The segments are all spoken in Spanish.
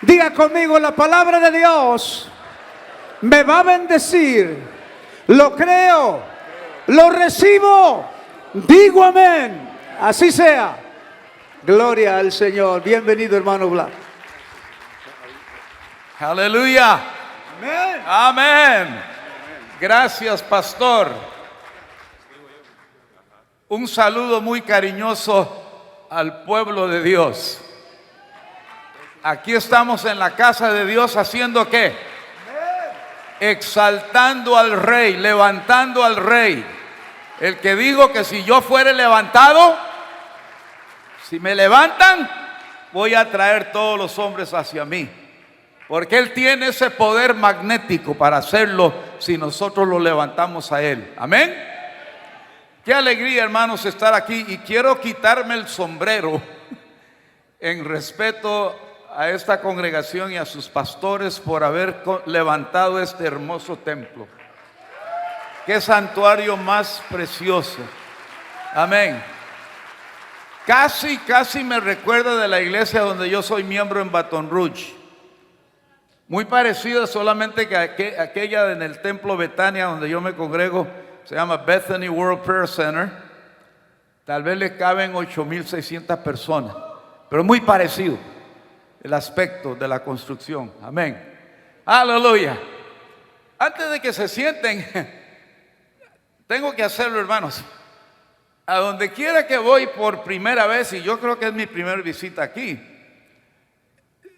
Diga conmigo, la palabra de Dios me va a bendecir. Lo creo, lo recibo, digo amén. Así sea. Gloria al Señor. Bienvenido, hermano Blas. Aleluya. Amén. Amén. Gracias, pastor. Un saludo muy cariñoso al pueblo de Dios. Aquí estamos en la casa de Dios haciendo ¿qué? Exaltando al Rey, levantando al Rey. El que dijo que si yo fuere levantado, si me levantan, voy a traer todos los hombres hacia mí. Porque Él tiene ese poder magnético para hacerlo si nosotros lo levantamos a Él. Amén. Qué alegría, hermanos, estar aquí. Y quiero quitarme el sombrero en respeto a esta congregación y a sus pastores por haber levantado este hermoso templo. Qué santuario más precioso. Amén. Casi me recuerda de la iglesia donde yo soy miembro en Baton Rouge. Muy parecida, solamente que aquella en el templo Betania donde yo me congrego, se llama Bethany World Prayer Center. Tal vez le caben 8,600 personas, pero muy parecido el aspecto de la construcción. Amén. Aleluya. Antes de que se sienten, tengo que hacerlo, hermanos. A donde quiera que voy por primera vez, y yo creo que es mi primera visita aquí,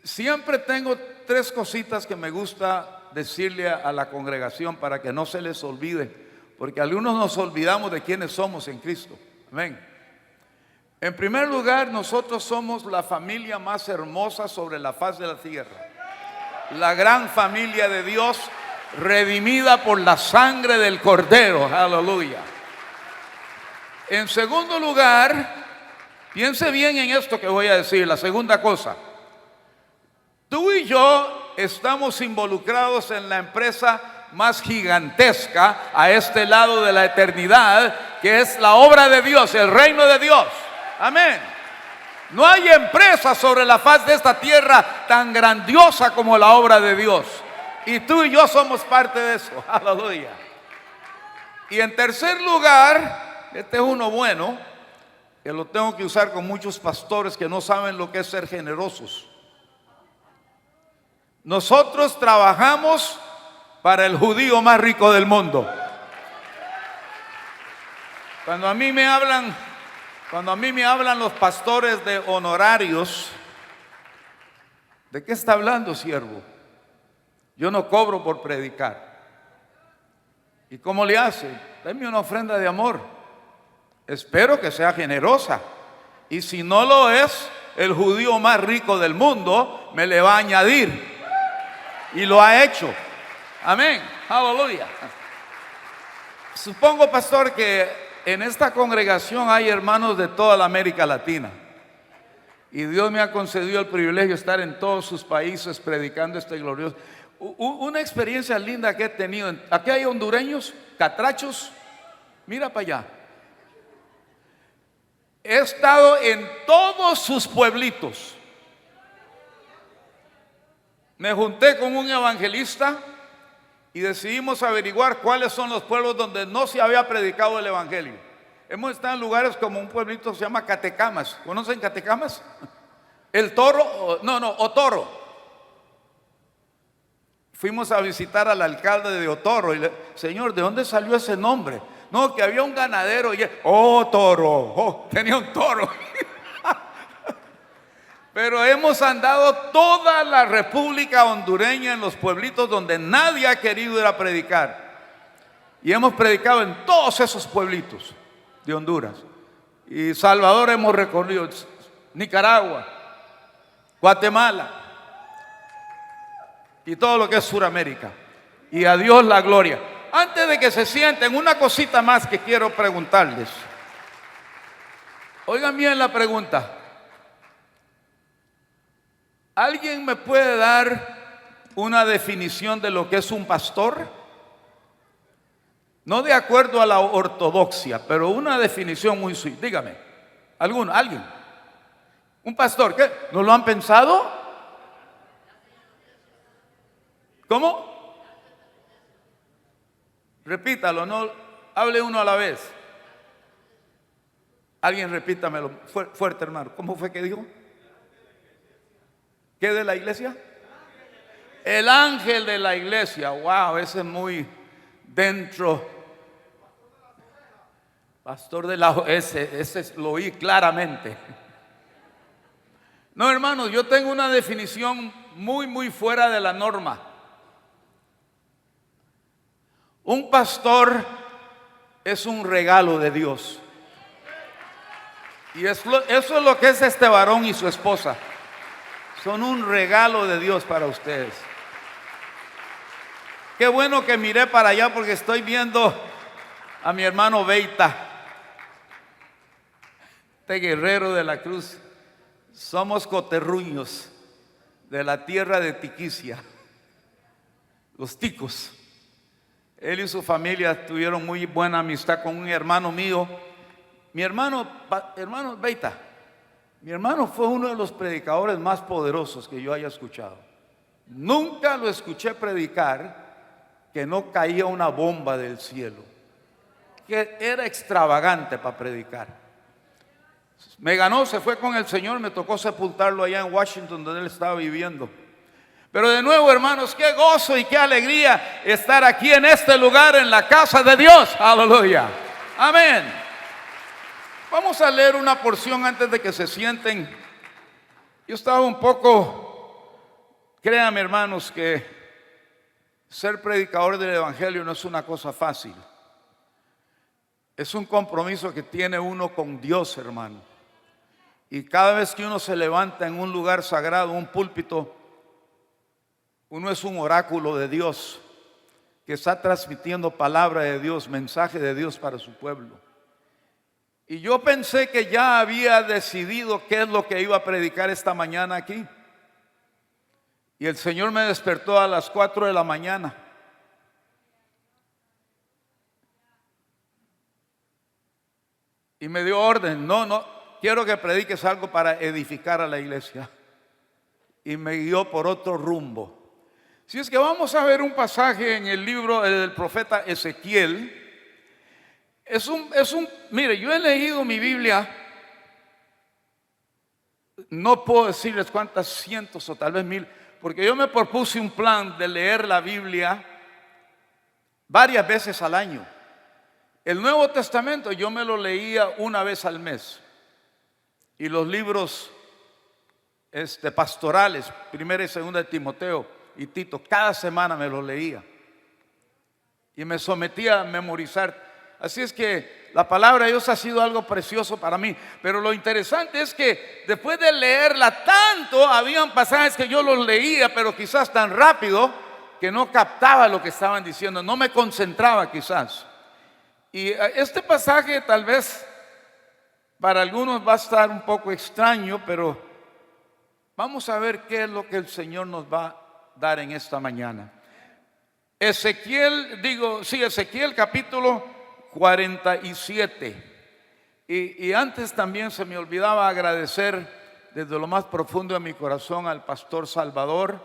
siempre tengo 3 cositas que me gusta decirle a la congregación para que no se les olvide, porque algunos nos olvidamos de quiénes somos en Cristo. Amén. En primer lugar, nosotros somos la familia más hermosa sobre la faz de la tierra. La gran familia de Dios, redimida por la sangre del Cordero. Aleluya. En segundo lugar, piense bien en esto que voy a decir. La segunda cosa. Tú y yo estamos involucrados en la empresa más gigantesca a este lado de la eternidad, que es la obra de Dios, el reino de Dios. Amén. No hay empresa sobre la faz de esta tierra tan grandiosa como la obra de Dios. Y tú y yo somos parte de eso. Aleluya. Y en tercer lugar, este es uno bueno, que lo tengo que usar con muchos pastores que no saben lo que es ser generosos. Nosotros trabajamos para el judío más rico del mundo. Cuando a mí me hablan los pastores de honorarios, ¿de qué está hablando, siervo? Yo no cobro por predicar. ¿Y cómo le hace? Deme una ofrenda de amor. Espero que sea generosa. Y si no lo es, el judío más rico del mundo me le va a añadir. Y lo ha hecho. Amén. Aleluya. Supongo, pastor, que en esta congregación hay hermanos de toda la América Latina. Y Dios me ha concedido el privilegio de estar en todos sus países predicando este glorioso. Una experiencia linda que he tenido. Aquí hay hondureños, catrachos. Mira para allá. He estado en todos sus pueblitos. Me junté con un evangelista y decidimos averiguar cuáles son los pueblos donde no se había predicado el evangelio. Hemos estado en lugares como un pueblito que se llama Catecamas. ¿Conocen Catecamas? El Toro, Otoro. Fuimos a visitar al alcalde de Otoro y señor, ¿de dónde salió ese nombre? No, que había un ganadero y Toro, tenía un toro. Pero hemos andado toda la República Hondureña en los pueblitos donde nadie ha querido ir a predicar. Y hemos predicado en todos esos pueblitos de Honduras. Y Salvador hemos recorrido, Nicaragua, Guatemala y todo lo que es Suramérica. Y a Dios la gloria. Antes de que se sienten, una cosita más que quiero preguntarles. Oigan bien la pregunta. ¿Alguien me puede dar una definición de lo que es un pastor? No de acuerdo a la ortodoxia, pero una definición muy suya. Dígame, alguien. Un pastor, ¿qué? ¿No lo han pensado? ¿Cómo? Repítalo, no hable uno a la vez. Alguien repítamelo fuerte, hermano. ¿Cómo fue que dijo? ¿Qué de la iglesia? El ángel de la iglesia. Wow, ese es muy dentro. Pastor de la... Ese lo oí claramente. No, hermanos, yo tengo una definición muy fuera de la norma. Un pastor es un regalo de Dios. Y eso es lo que es este varón y su esposa. Son un regalo de Dios para ustedes. Qué bueno que miré para allá porque estoy viendo a mi hermano Beita, este guerrero de la cruz. Somos coterruños de la tierra de Tiquicia, los ticos. Él y su familia tuvieron muy buena amistad con un hermano mío. Mi hermano Beita, mi hermano fue uno de los predicadores más poderosos que yo haya escuchado. Nunca lo escuché predicar que no caía una bomba del cielo, que era extravagante para predicar. Me ganó, se fue con el Señor, me tocó sepultarlo allá en Washington, donde él estaba viviendo. Pero de nuevo, hermanos, qué gozo y qué alegría estar aquí en este lugar, en la casa de Dios. Aleluya. Amén. Vamos a leer una porción antes de que se sienten. Yo estaba un poco, créanme, hermanos, que ser predicador del evangelio no es una cosa fácil. Es un compromiso que tiene uno con Dios, hermano. Y cada vez que uno se levanta en un lugar sagrado, un púlpito, uno es un oráculo de Dios que está transmitiendo palabra de Dios, mensaje de Dios para su pueblo. Y yo pensé que ya había decidido qué es lo que iba a predicar esta mañana aquí. Y el Señor me despertó a las 4 de la mañana. Y me dio orden, no, quiero que prediques algo para edificar a la iglesia. Y me guió por otro rumbo. Si es que vamos a ver un pasaje en el libro del profeta Ezequiel. Mire, yo he leído mi Biblia, no puedo decirles cuántas cientos o tal vez mil, porque yo me propuse un plan de leer la Biblia varias veces al año. El Nuevo Testamento yo me lo leía una vez al mes. Y los libros pastorales, primera y segunda de Timoteo y Tito, cada semana me los leía. Y me sometía a memorizar. Así es que la palabra de Dios ha sido algo precioso para mí. Pero lo interesante es que después de leerla tanto, habían pasajes que yo los leía, pero quizás tan rápido que no captaba lo que estaban diciendo, no me concentraba quizás. Y este pasaje tal vez para algunos va a estar un poco extraño, pero vamos a ver qué es lo que el Señor nos va a dar en esta mañana. Ezequiel capítulo 47. Y antes también se me olvidaba agradecer desde lo más profundo de mi corazón al pastor Salvador,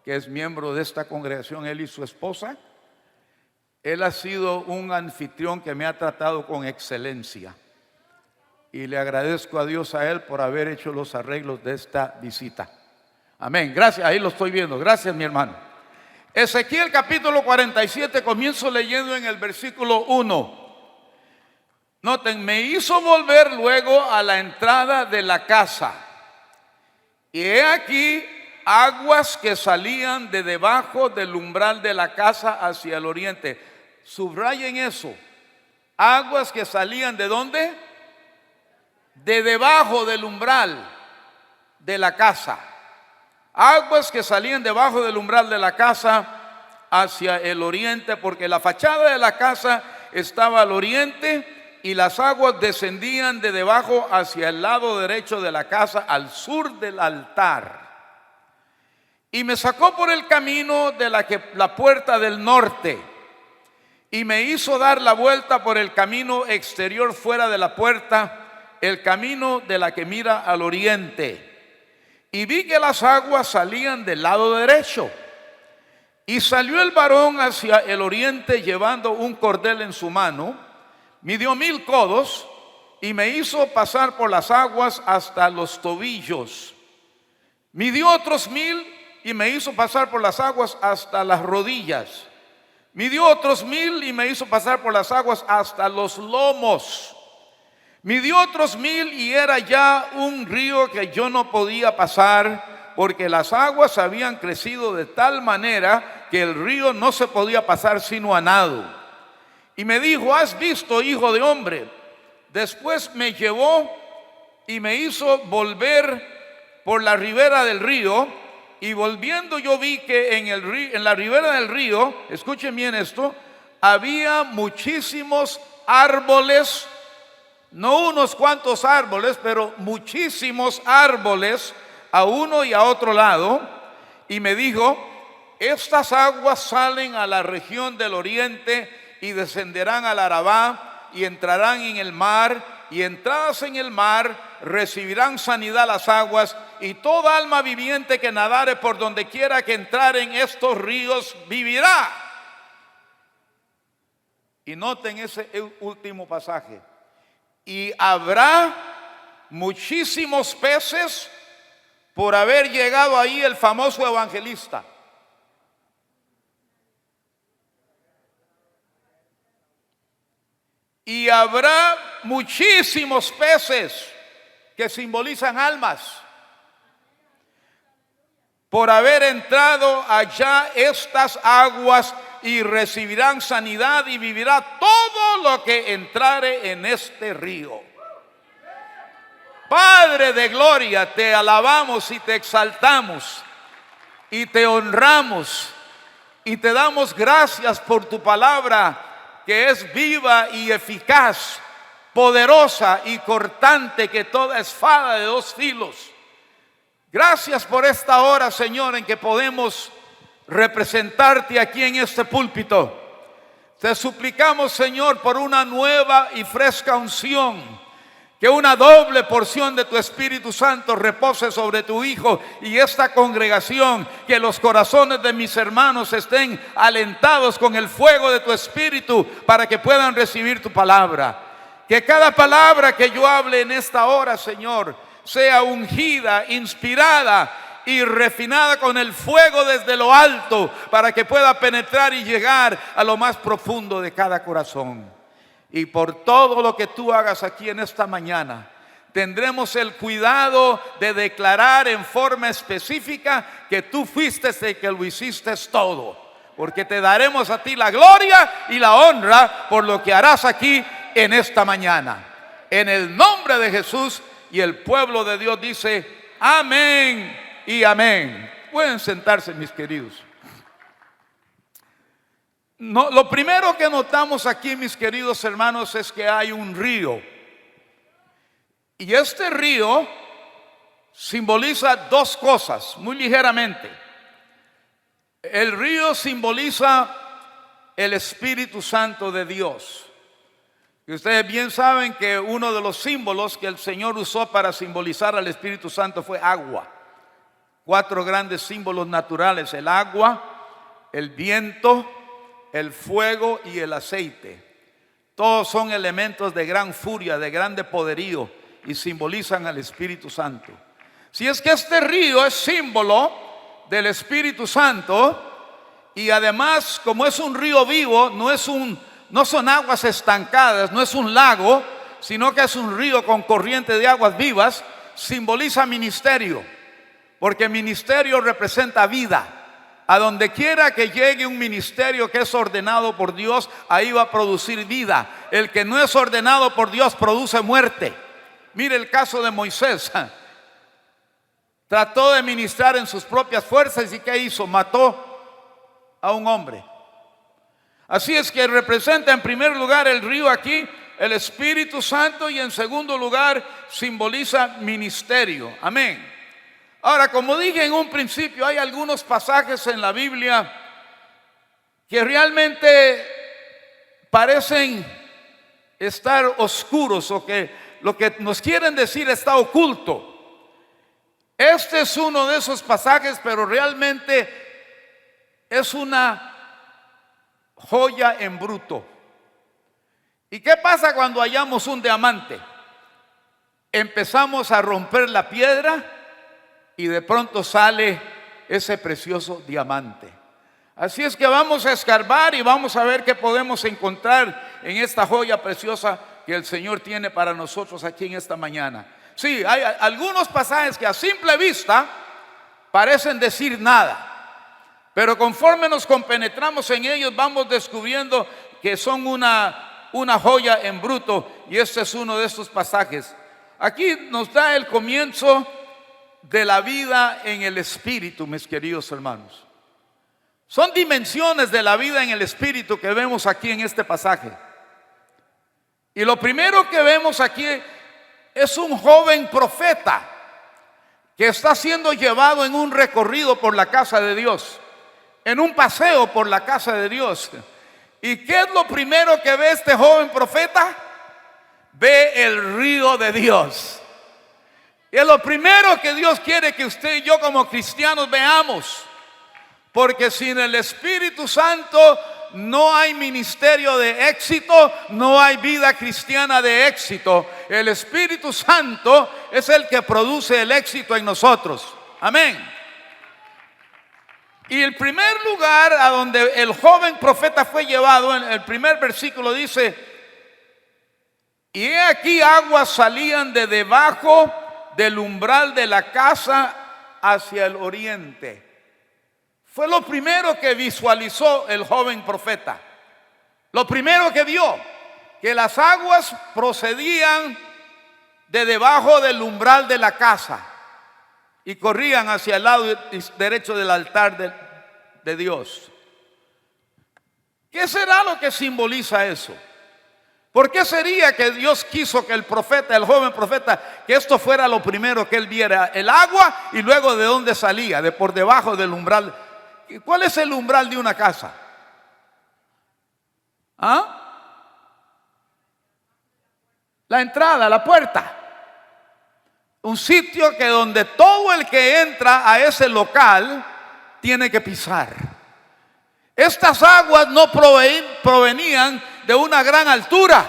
que es miembro de esta congregación, él y su esposa. Él ha sido un anfitrión que me ha tratado con excelencia. Y le agradezco a Dios a él por haber hecho los arreglos de esta visita. Amén. Gracias, ahí lo estoy viendo. Gracias, mi hermano. Ezequiel capítulo 47, comienzo leyendo en el versículo 1. Noten, me hizo volver luego a la entrada de la casa. Y he aquí aguas que salían de debajo del umbral de la casa hacia el oriente. Subrayen eso. Aguas que salían ¿de dónde? De debajo del umbral de la casa. Aguas que salían debajo del umbral de la casa hacia el oriente, porque la fachada de la casa estaba al oriente y las aguas descendían de debajo hacia el lado derecho de la casa, al sur del altar. Y me sacó por el camino de la puerta del norte y me hizo dar la vuelta por el camino exterior fuera de la puerta, el camino de la que mira al oriente. Y vi que las aguas salían del lado derecho Y salió el varón hacia el oriente llevando un cordel en su mano, midió 1000 codos y me hizo pasar por las aguas hasta los tobillos. Midió otros 1000 y me hizo pasar por las aguas hasta las rodillas. Midió otros 1000 y me hizo pasar por las aguas hasta los lomos. Midió otros 1000 y era ya un río que yo no podía pasar, porque las aguas habían crecido de tal manera que el río no se podía pasar sino a nado. Y me dijo: ¿has visto, hijo de hombre? Después me llevó y me hizo volver por la ribera del río, y volviendo yo vi que en la ribera del río, escuchen bien esto, había muchísimos árboles, no unos cuantos árboles, pero muchísimos árboles a uno y a otro lado. Y me dijo: estas aguas salen a la región del oriente y descenderán al Arabá y entrarán en el mar, y entradas en el mar recibirán sanidad las aguas, y toda alma viviente que nadare por donde quiera que entrare en estos ríos vivirá. Y noten ese último pasaje: y habrá muchísimos peces por haber llegado ahí el famoso evangelista. Y habrá muchísimos peces, que simbolizan almas, por haber entrado allá estas aguas, y recibirán sanidad y vivirá todo lo que entrare en este río. Padre de gloria, te alabamos y te exaltamos y te honramos y te damos gracias por tu palabra, que es viva y eficaz, poderosa y cortante que toda espada de 2 filos. Gracias por esta hora, Señor, en que podemos representarte aquí en este púlpito. Te suplicamos, Señor, por una nueva y fresca unción, que una doble porción de tu Espíritu Santo repose sobre tu Hijo y esta congregación, que los corazones de mis hermanos estén alentados con el fuego de tu Espíritu para que puedan recibir tu palabra. Que cada palabra que yo hable en esta hora, Señor, sea ungida, inspirada y refinada con el fuego desde lo alto, para que pueda penetrar y llegar a lo más profundo de cada corazón. Y por todo lo que tú hagas aquí en esta mañana, tendremos el cuidado de declarar en forma específica que tú fuiste el que lo hiciste todo, porque te daremos a ti la gloria y la honra por lo que harás aquí en esta mañana. En el nombre de Jesús, y el pueblo de Dios dice: amén y amén. Pueden sentarse, mis queridos. No, lo primero que notamos aquí, mis queridos hermanos, es que hay un río. Y este río simboliza 2 cosas, muy ligeramente. El río simboliza el Espíritu Santo de Dios. Y ustedes bien saben que uno de los símbolos que el Señor usó para simbolizar al Espíritu Santo fue agua. 4 grandes símbolos naturales: el agua, el viento, el fuego y el aceite. Todos son elementos de gran furia, de grande poderío, y simbolizan al Espíritu Santo. Si es que este río es símbolo del Espíritu Santo, y además, como es un río vivo, no son aguas estancadas, no es un lago, sino que es un río con corriente de aguas vivas, simboliza ministerio, porque ministerio representa vida. A donde quiera que llegue un ministerio que es ordenado por Dios, ahí va a producir vida. El que no es ordenado por Dios produce muerte. Mire el caso de Moisés. Trató de ministrar en sus propias fuerzas, y ¿qué hizo? Mató a un hombre. Así es que representa en primer lugar el río aquí, el Espíritu Santo, y en segundo lugar simboliza ministerio. Amén. Ahora, como dije en un principio, hay algunos pasajes en la Biblia que realmente parecen estar oscuros, o que lo que nos quieren decir está oculto. Este es uno de esos pasajes, pero realmente es una joya en bruto. ¿Y qué pasa cuando hallamos un diamante? Empezamos a romper la piedra y de pronto sale ese precioso diamante. Así es que vamos a escarbar y vamos a ver qué podemos encontrar en esta joya preciosa que el Señor tiene para nosotros aquí en esta mañana. Sí, hay algunos pasajes que a simple vista parecen decir nada, pero conforme nos compenetramos en ellos vamos descubriendo que son una joya en bruto, y este es uno de estos pasajes. Aquí nos da el comienzo de la vida en el Espíritu, mis queridos hermanos. Son dimensiones de la vida en el Espíritu que vemos aquí en este pasaje. Y lo primero que vemos aquí es un joven profeta que está siendo llevado en un recorrido por la casa de Dios, en un paseo por la casa de Dios. ¿Y qué es lo primero que ve este joven profeta? Ve el río de Dios. Y es lo primero que Dios quiere que usted y yo como cristianos veamos. Porque sin el Espíritu Santo no hay ministerio de éxito, no hay vida cristiana de éxito. El Espíritu Santo es el que produce el éxito en nosotros. Amén. Y el primer lugar a donde el joven profeta fue llevado, en el primer versículo dice: y he aquí aguas salían de debajo del umbral de la casa hacia el oriente. Fue lo primero que visualizó el joven profeta. Lo primero que vio, que las aguas procedían de debajo del umbral de la casa y corrían hacia el lado derecho del altar de Dios. ¿Qué será lo que simboliza eso? ¿Por qué sería que Dios quiso que el profeta, el joven profeta, que esto fuera lo primero que él viera? El agua, y luego de dónde salía, de por debajo del umbral. ¿Cuál es el umbral de una casa? ¿Ah? La entrada, la puerta. Un sitio que donde todo el que entra a ese local tiene que pisar. Estas aguas no provenían de una gran altura,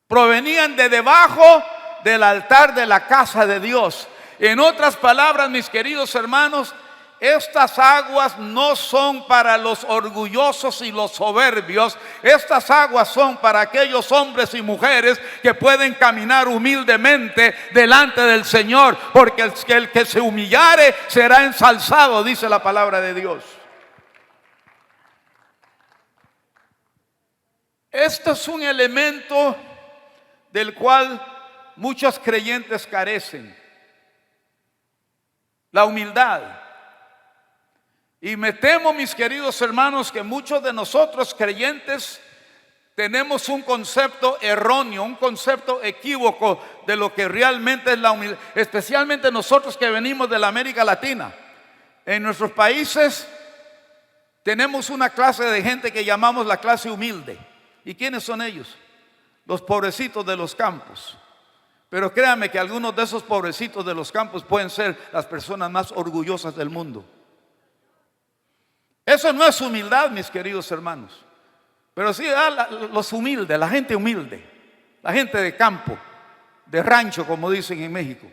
provenían de debajo del altar de la casa de Dios. En otras palabras, mis queridos hermanos, estas aguas no son para los orgullosos y los soberbios. Estas aguas son para aquellos hombres y mujeres que pueden caminar humildemente delante del Señor, porque el que se humillare será ensalzado, dice la palabra de Dios. Este es un elemento del cual muchos creyentes carecen: la humildad. Y me temo, mis queridos hermanos, que muchos de nosotros creyentes tenemos un concepto erróneo, un concepto equívoco de lo que realmente es la humildad, especialmente nosotros que venimos de la América Latina. En nuestros países tenemos una clase de gente que llamamos la clase humilde. ¿Y quiénes son ellos? Los pobrecitos de los campos. Pero créanme que algunos de esos pobrecitos de los campos pueden ser las personas más orgullosas del mundo. Eso no es humildad, mis queridos hermanos. Pero sí los humildes, la gente humilde, la gente de campo, de rancho, como dicen en México.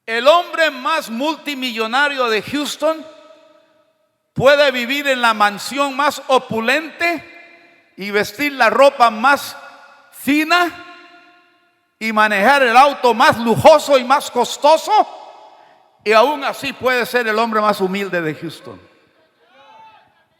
El hombre más multimillonario de Houston puede vivir en la mansión más opulente y vestir la ropa más fina y manejar el auto más lujoso y más costoso, y aún así puede ser el hombre más humilde de Houston.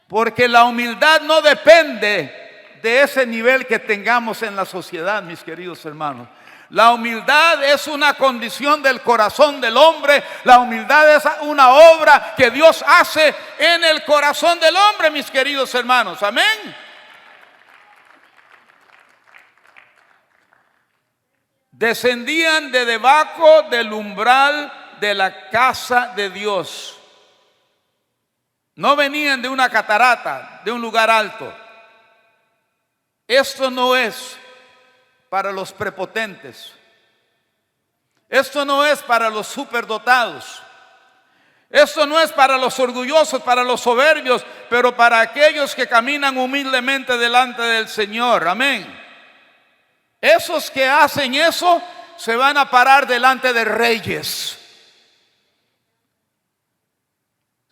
Porque la humildad no depende de ese nivel que tengamos en la sociedad, mis queridos hermanos. La humildad es una condición del corazón del hombre. La humildad es una obra que Dios hace en el corazón del hombre, mis queridos hermanos. Amén. Descendían de debajo del umbral de la casa de Dios. No venían de una catarata, de un lugar alto. Esto no es para los prepotentes. Esto no es para los superdotados. Esto no es para los orgullosos, para los soberbios, pero para aquellos que caminan humildemente delante del Señor. Amén. Esos que hacen eso se van a parar delante de reyes.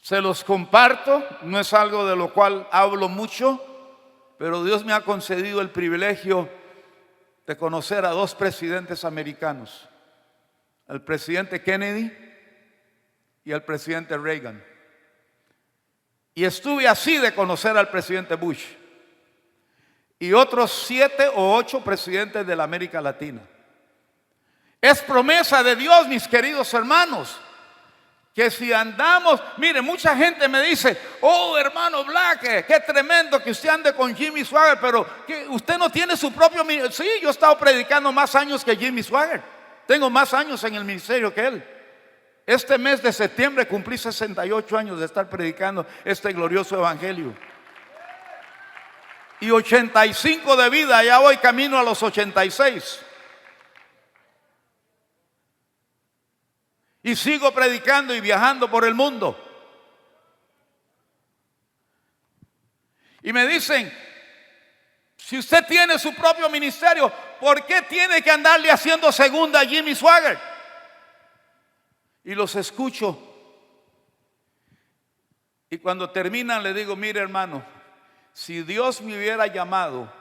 Se los comparto, no es algo de lo cual hablo mucho, pero Dios me ha concedido el privilegio de conocer a dos presidentes americanos, al presidente Kennedy y al presidente Reagan. Y estuve así de conocer al presidente Bush y otros 7 o 8 presidentes de la América Latina. Es promesa de Dios, mis queridos hermanos, que si andamos, mire, mucha gente me dice: oh, hermano Black, qué tremendo que usted ande con Jimmy Swaggart, pero que usted no tiene su propio ministerio. Sí, yo he estado predicando más años que Jimmy Swaggart. Tengo más años en el ministerio que él. Este mes de septiembre cumplí 68 años de estar predicando este glorioso evangelio. Y 85 de vida, ya voy camino a los 86. Y sigo predicando y viajando por el mundo. Y me dicen: si usted tiene su propio ministerio, ¿por qué tiene que andarle haciendo segunda a Jimmy Swaggart? Y los escucho. Y cuando terminan le digo: mire, hermano, si Dios me hubiera llamado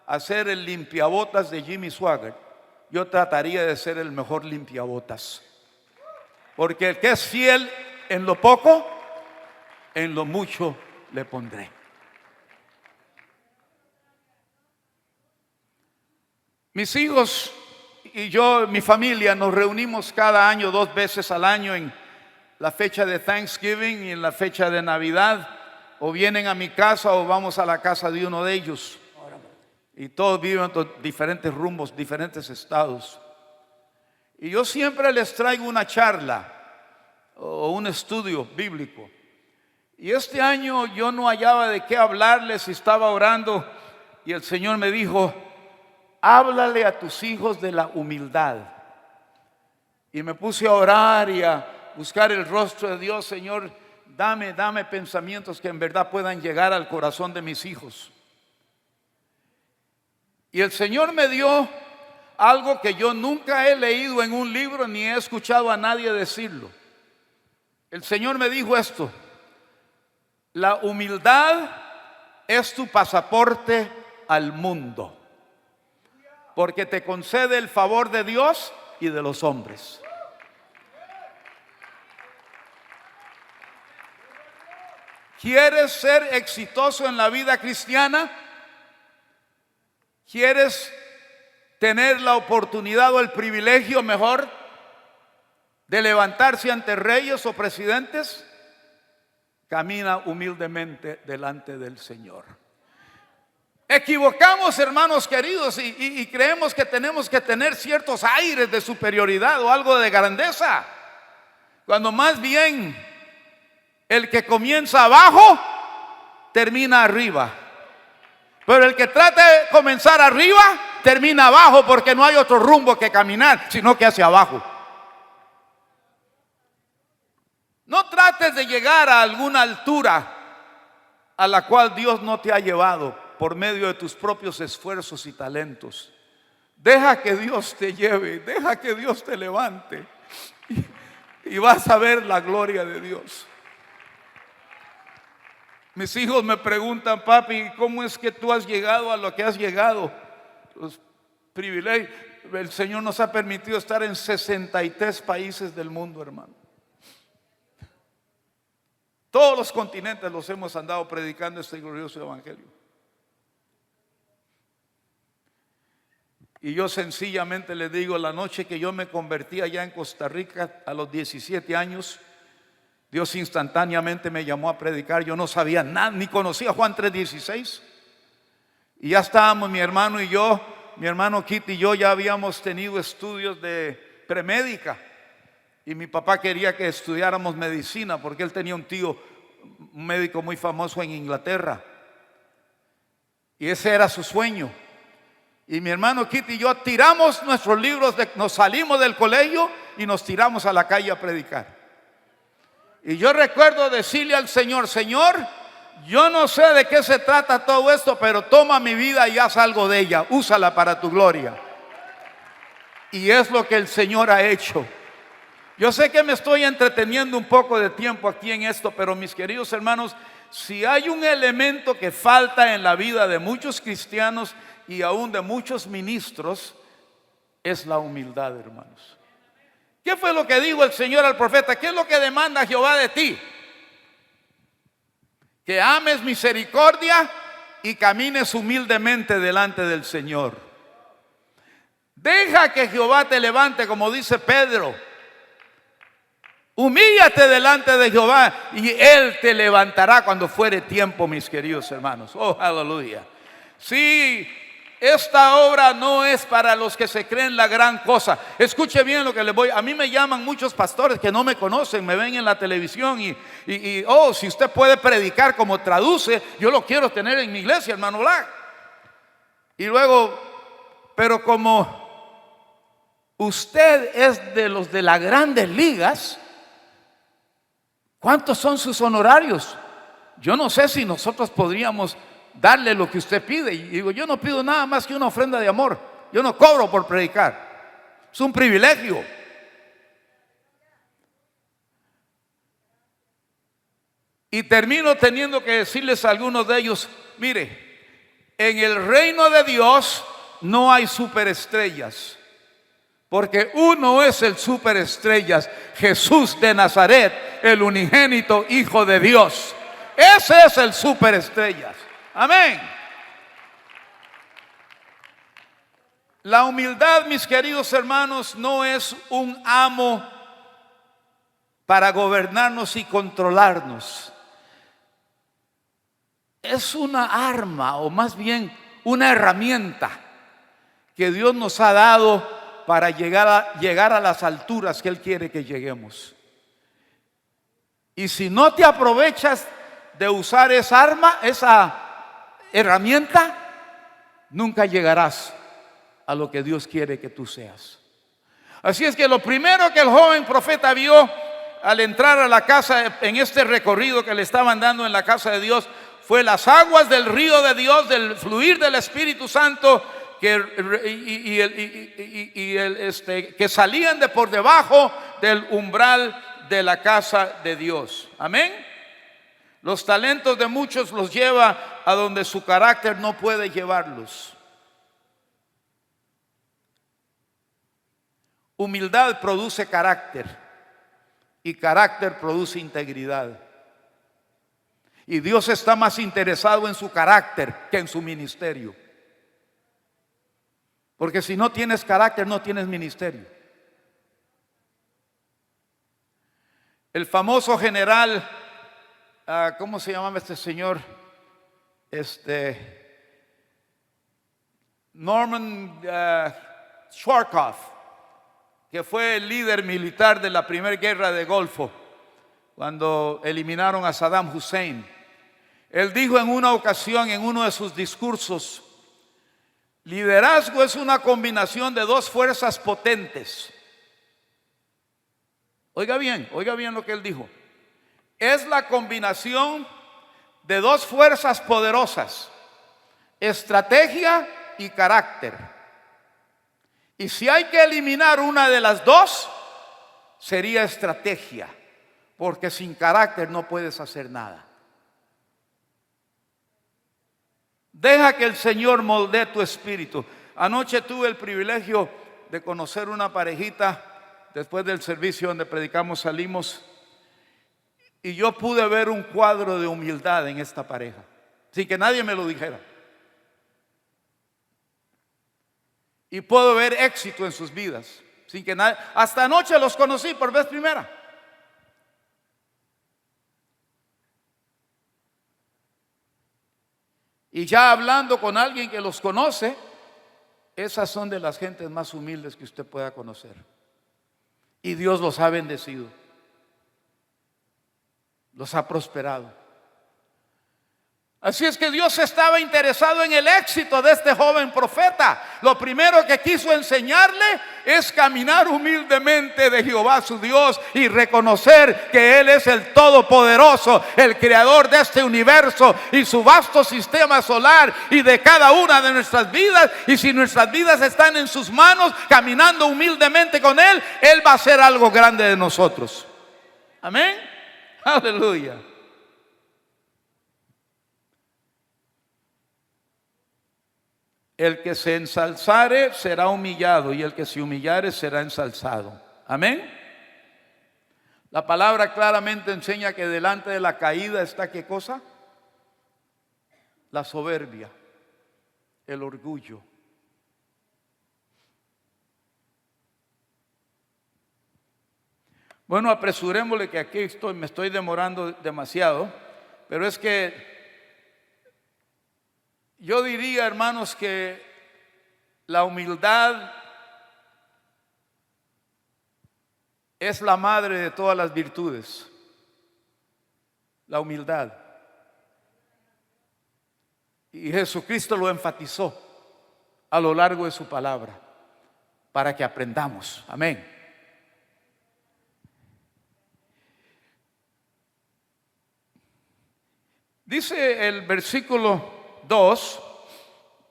a ser el limpiabotas de Jimmy Swaggart, yo trataría de ser el mejor limpiabotas. Porque el que es fiel en lo poco, en lo mucho le pondré. Mis hijos y yo, mi familia, nos reunimos cada año 2 veces al año, en la fecha de Thanksgiving y en la fecha de Navidad. O vienen a mi casa o vamos a la casa de uno de ellos. Y todos viven en diferentes rumbos, diferentes estados. Y yo siempre les traigo una charla o un estudio bíblico. Y este año yo no hallaba de qué hablarles y estaba orando. Y el Señor me dijo: háblale a tus hijos de la humildad. Y me puse a orar y a buscar el rostro de Dios. Señor, dame pensamientos que en verdad puedan llegar al corazón de mis hijos. Y el Señor me dio algo que yo nunca he leído en un libro ni he escuchado a nadie decirlo. El Señor me dijo esto: la humildad es tu pasaporte al mundo, porque te concede el favor de Dios y de los hombres. ¿Quieres ser exitoso en la vida cristiana? ¿Quieres tener la oportunidad o el privilegio, mejor, de levantarse ante reyes o presidentes? Camina humildemente delante del Señor. Equivocamos, hermanos queridos, y creemos que tenemos que tener ciertos aires de superioridad o algo de grandeza, cuando más bien el que comienza abajo termina arriba. Pero el que trata de comenzar arriba termina abajo, porque no hay otro rumbo que caminar, sino que hacia abajo. No trates de llegar a alguna altura a la cual Dios no te ha llevado por medio de tus propios esfuerzos y talentos. Deja que Dios te lleve, deja que Dios te levante y vas a ver la gloria de Dios. Mis hijos me preguntan: papi, ¿cómo es que tú has llegado a lo que has llegado? Los privilegios. El Señor nos ha permitido estar en 63 países del mundo, hermano. Todos los continentes los hemos andado predicando este glorioso evangelio. Y yo sencillamente le digo: la noche que yo me convertí allá en Costa Rica a los 17 años, Dios instantáneamente me llamó a predicar. Yo no sabía nada, ni conocía Juan 3:16. Y ya estábamos, mi hermano y yo, mi hermano Kit y yo, ya habíamos tenido estudios de premédica. Y mi papá quería que estudiáramos medicina, porque él tenía un tío, un médico muy famoso en Inglaterra. Y ese era su sueño. Y mi hermano Kit y yo tiramos nuestros libros, nos salimos del colegio y nos tiramos a la calle a predicar. Y yo recuerdo decirle al Señor: Señor, yo no sé de qué se trata todo esto, pero toma mi vida y haz algo de ella, úsala para tu gloria. Y es lo que el Señor ha hecho. Yo sé que me estoy entreteniendo un poco de tiempo aquí en esto, pero mis queridos hermanos, si hay un elemento que falta en la vida de muchos cristianos y aún de muchos ministros, es la humildad, hermanos. ¿Qué fue lo que dijo el Señor al profeta? ¿Qué es lo que demanda Jehová de ti? Que ames misericordia y camines humildemente delante del Señor. Deja que Jehová te levante, como dice Pedro. Humíllate delante de Jehová y Él te levantará cuando fuere tiempo, mis queridos hermanos. Oh, aleluya. Sí, esta obra no es para los que se creen la gran cosa. Escuche bien lo que les voy. A mí me llaman muchos pastores que no me conocen, me ven en la televisión y oh, si usted puede predicar como traduce, yo lo quiero tener en mi iglesia, hermano Black. Y luego, pero como usted es de los de las grandes ligas, ¿cuántos son sus honorarios? Yo no sé si nosotros podríamos darle lo que usted pide. Y digo, yo no pido nada más que una ofrenda de amor. Yo no cobro por predicar. Es un privilegio. Y termino teniendo que decirles a algunos de ellos: mire, en el reino de Dios no hay superestrellas, porque uno es el superestrellas, Jesús de Nazaret, el unigénito Hijo de Dios. Ese es el superestrellas. Amén. La humildad, mis queridos hermanos, no es un amo para gobernarnos y controlarnos. Es una arma, o más bien una herramienta que Dios nos ha dado para llegar a las alturas que Él quiere que lleguemos. Y si no te aprovechas de usar esa arma, esa herramienta, nunca llegarás a lo que Dios quiere que tú seas. Así es que lo primero que el joven profeta vio al entrar a la casa, en este recorrido que le estaban dando en la casa de Dios, fue las aguas del río de Dios, del fluir del Espíritu Santo, que salían de por debajo del umbral de la casa de Dios. Amén. Los talentos de muchos los lleva a donde su carácter no puede llevarlos. Humildad produce carácter y carácter produce integridad. Y Dios está más interesado en su carácter que en su ministerio. Porque si no tienes carácter, no tienes ministerio. El famoso general, ¿cómo se llamaba este señor? Norman Schwarzkopf, que fue el líder militar de la primera guerra del Golfo, cuando eliminaron a Saddam Hussein. Él dijo en una ocasión, en uno de sus discursos: liderazgo es una combinación de dos fuerzas potentes. Oiga bien lo que él dijo. Es la combinación de dos fuerzas poderosas: estrategia y carácter. Y si hay que eliminar una de las dos, sería estrategia, porque sin carácter no puedes hacer nada. Deja que el Señor moldee tu espíritu. Anoche tuve el privilegio de conocer una parejita. Después del servicio donde predicamos salimos, y yo pude ver un cuadro de humildad en esta pareja, sin que nadie me lo dijera. Y puedo ver éxito en sus vidas, sin que nadie. Hasta anoche los conocí por vez primera. Y ya hablando con alguien que los conoce, esas son de las gentes más humildes que usted pueda conocer. Y Dios los ha bendecido, los ha prosperado. Así es que Dios estaba interesado en el éxito de este joven profeta. Lo primero que quiso enseñarle es caminar humildemente de Jehová su Dios y reconocer que Él es el Todopoderoso, el creador de este universo y su vasto sistema solar y de cada una de nuestras vidas. Y si nuestras vidas están en sus manos, caminando humildemente con Él, Él va a hacer algo grande de nosotros. Amén. Aleluya. El que se ensalzare será humillado, y el que se humillare será ensalzado. Amén. La palabra claramente enseña que delante de la caída está ¿qué cosa? La soberbia, el orgullo. Bueno, apresurémosle que aquí me estoy demorando demasiado, pero es que yo diría, hermanos, que la humildad es la madre de todas las virtudes. La humildad. Y Jesucristo lo enfatizó a lo largo de su palabra para que aprendamos. Amén. Dice el versículo 2,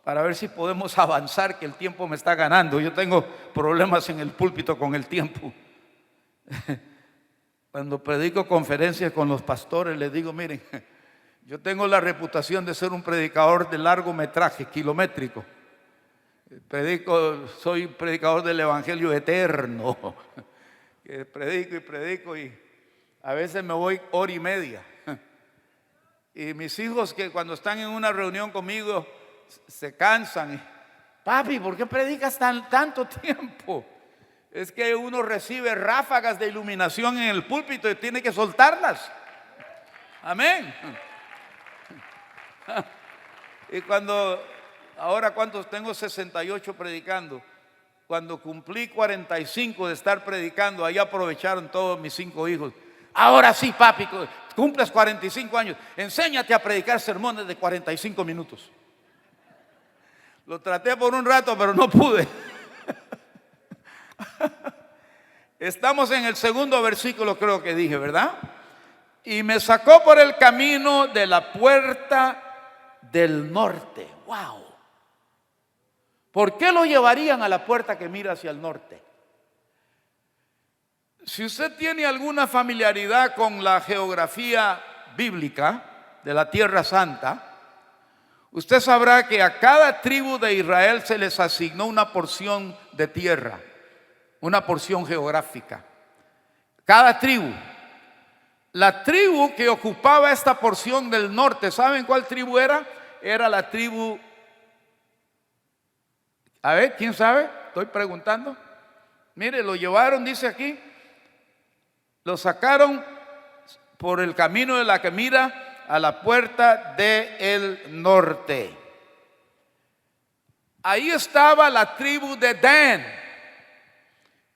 para ver si podemos avanzar, que el tiempo me está ganando. Yo tengo problemas en el púlpito con el tiempo. Cuando predico conferencias con los pastores, les digo: miren, yo tengo la reputación de ser un predicador de largometraje, kilométrico. Soy predicador del evangelio eterno. Que predico y a veces me voy hora y media. Y mis hijos, que cuando están en una reunión conmigo se cansan. Papi, ¿por qué predicas tanto tiempo? Es que uno recibe ráfagas de iluminación en el púlpito y tiene que soltarlas. Amén. Y ahora ¿cuántos? Tengo 68 predicando. Cuando cumplí 45 de estar predicando, ahí aprovecharon todos mis 5 hijos. Ahora sí, papi, cumples 45 años, enséñate a predicar sermones de 45 minutos. Lo traté por un rato, pero no pude. Estamos en el segundo versículo, creo que dije, ¿verdad? Y me sacó por el camino de la puerta del norte. ¡Wow! ¿Por qué lo llevarían a la puerta que mira hacia el norte? Si usted tiene alguna familiaridad con la geografía bíblica de la Tierra Santa, usted sabrá que a cada tribu de Israel se les asignó una porción de tierra, una porción geográfica. Cada tribu. La tribu que ocupaba esta porción del norte, ¿saben cuál tribu era? Era la tribu... A ver, ¿quién sabe? Estoy preguntando. Mire, lo llevaron, dice aquí, lo sacaron por el camino de la que mira a la puerta del norte. Ahí estaba la tribu de Dan.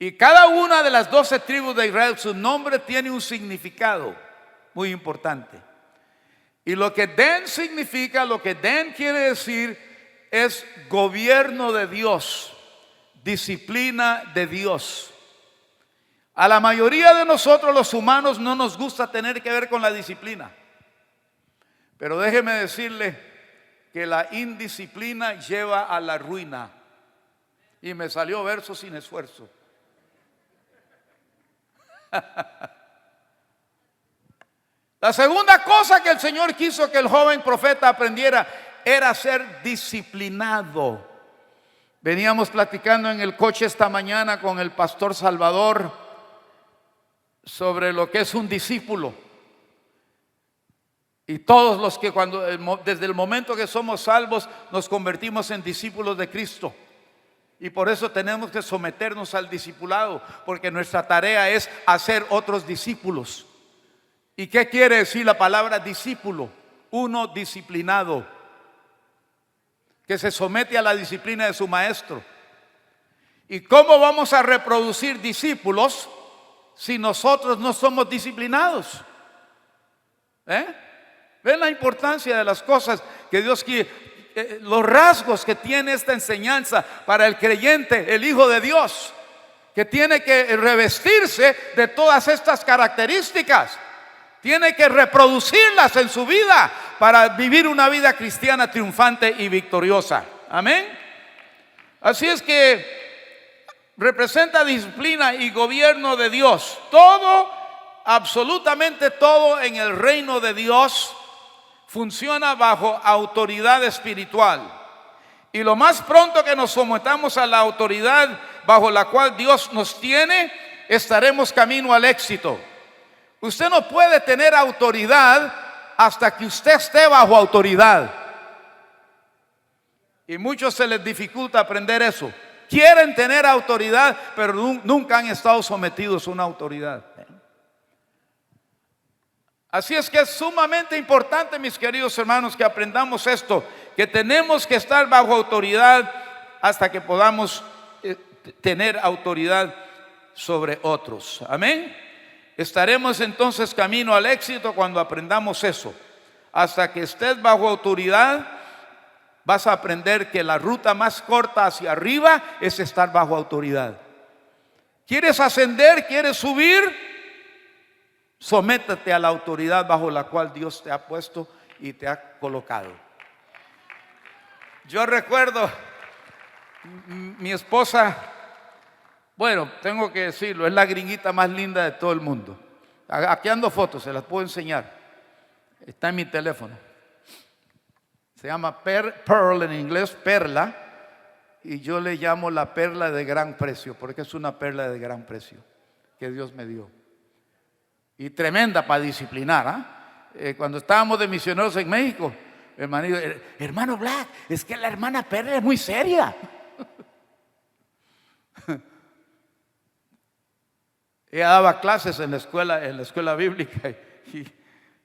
Y cada una de las 12 tribus de Israel, su nombre tiene un significado muy importante. Y lo que Dan significa, lo que Dan quiere decir, es gobierno de Dios, disciplina de Dios. A la mayoría de nosotros los humanos no nos gusta tener que ver con la disciplina. Pero déjeme decirle que la indisciplina lleva a la ruina. Y me salió verso sin esfuerzo. La segunda cosa que el Señor quiso que el joven profeta aprendiera era ser disciplinado. Veníamos platicando en el coche esta mañana con el pastor Salvador sobre lo que es un discípulo. Y todos los que desde el momento que somos salvos nos convertimos en discípulos de Cristo. Y por eso tenemos que someternos al discipulado, porque nuestra tarea es hacer otros discípulos. ¿Y qué quiere decir la palabra discípulo? Uno disciplinado, que se somete a la disciplina de su maestro. ¿Y cómo vamos a reproducir discípulos si nosotros no somos disciplinados? ¿Ven la importancia de las cosas que Dios quiere? Los rasgos que tiene esta enseñanza para el creyente, el Hijo de Dios, que tiene que revestirse de todas estas características. Tiene que reproducirlas en su vida para vivir una vida cristiana triunfante y victoriosa. Amén. Así es que representa disciplina y gobierno de Dios. Todo, absolutamente todo en el reino de Dios funciona bajo autoridad espiritual. Y lo más pronto que nos sometamos a la autoridad bajo la cual Dios nos tiene, estaremos camino al éxito. Usted no puede tener autoridad hasta que usted esté bajo autoridad. Y muchos se les dificulta aprender eso. Quieren tener autoridad, pero nunca han estado sometidos a una autoridad. Así es que es sumamente importante, mis queridos hermanos, que aprendamos esto, que tenemos que estar bajo autoridad hasta que podamos tener autoridad sobre otros. Amén. Estaremos entonces camino al éxito cuando aprendamos eso. Hasta que estés bajo autoridad, vas a aprender que la ruta más corta hacia arriba es estar bajo autoridad. ¿Quieres ascender? ¿Quieres subir? Sométete a la autoridad bajo la cual Dios te ha puesto y te ha colocado. Yo recuerdo, mi esposa, bueno, tengo que decirlo, es la gringuita más linda de todo el mundo. Aquí ando fotos, se las puedo enseñar. Está en mi teléfono. Se llama Pearl en inglés, perla. Y yo le llamo la perla de gran precio, porque es una perla de gran precio que Dios me dio. Y tremenda para disciplinar. Cuando estábamos de misioneros en México, hermano Black, es que la hermana Perla es muy seria. Ella daba clases en la escuela bíblica y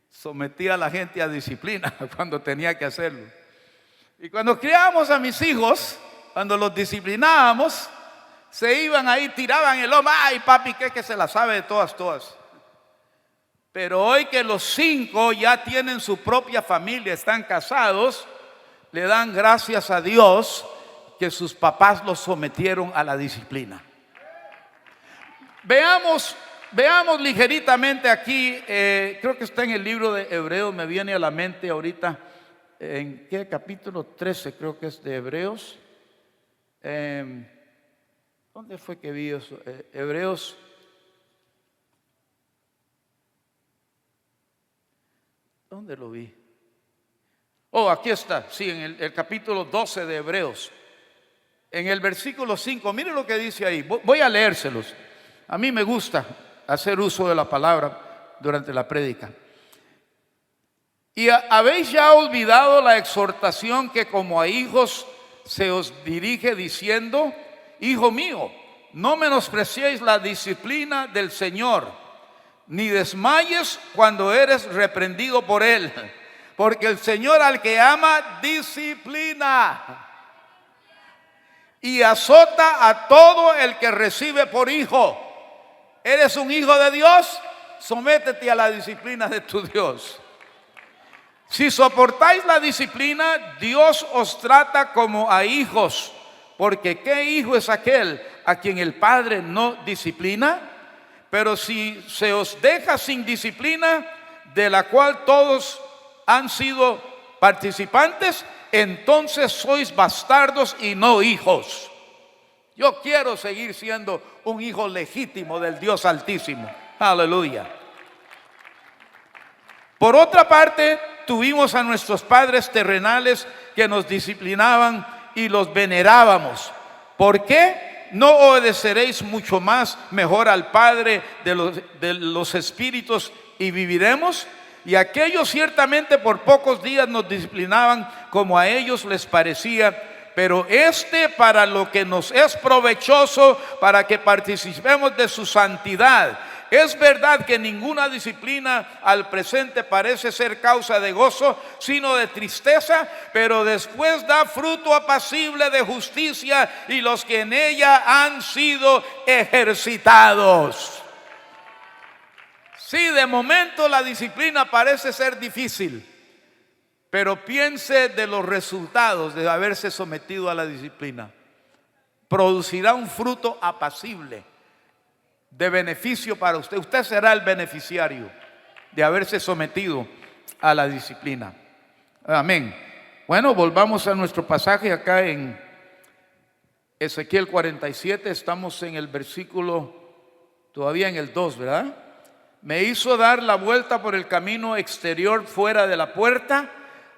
sometía a la gente a disciplina cuando tenía que hacerlo. Y cuando criábamos a mis hijos, cuando los disciplinábamos, se iban ahí, tiraban el hombro. Ay, papi, que se la sabe de todas. Pero hoy que los 5 ya tienen su propia familia, están casados, le dan gracias a Dios que sus papás los sometieron a la disciplina. Veamos ligeritamente aquí, creo que está en el libro de Hebreos, me viene a la mente ahorita, ¿en qué capítulo 13 creo que es de Hebreos? ¿Dónde fue que vi eso? Hebreos. ¿Dónde lo vi? Oh, aquí está, sí, en el capítulo 12 de Hebreos. En el versículo 5, mire lo que dice ahí. Voy a leérselos. A mí me gusta hacer uso de la palabra durante la prédica. Y habéis ya olvidado la exhortación que como a hijos se os dirige diciendo: hijo mío, no menospreciéis la disciplina del Señor, ni desmayes cuando eres reprendido por Él, porque el Señor al que ama disciplina y azota a todo el que recibe por hijo. ¿Eres un hijo de Dios? Sométete a la disciplina de tu Dios. Si soportáis la disciplina, Dios os trata como a hijos, porque ¿qué hijo es aquel a quien el Padre no disciplina? Pero si se os deja sin disciplina, de la cual todos han sido participantes, entonces sois bastardos y no hijos. Yo quiero seguir siendo un hijo legítimo del Dios Altísimo. Aleluya. Por otra parte, tuvimos a nuestros padres terrenales que nos disciplinaban y los venerábamos. ¿Por qué no obedeceréis mucho más mejor al Padre de los espíritus y viviremos? Y aquellos ciertamente por pocos días nos disciplinaban como a ellos les parecía, pero para lo que nos es provechoso, para que participemos de su santidad. Es verdad que ninguna disciplina al presente parece ser causa de gozo, sino de tristeza, pero después da fruto apacible de justicia y los que en ella han sido ejercitados. Sí, de momento la disciplina parece ser difícil, pero piense de los resultados de haberse sometido a la disciplina. Producirá un fruto apacible de beneficio para usted. Usted será el beneficiario de haberse sometido a la disciplina. Amén. Bueno, volvamos a nuestro pasaje acá en Ezequiel 47. Estamos en el versículo, todavía en el 2, ¿verdad? Me hizo dar la vuelta por el camino exterior fuera de la puerta,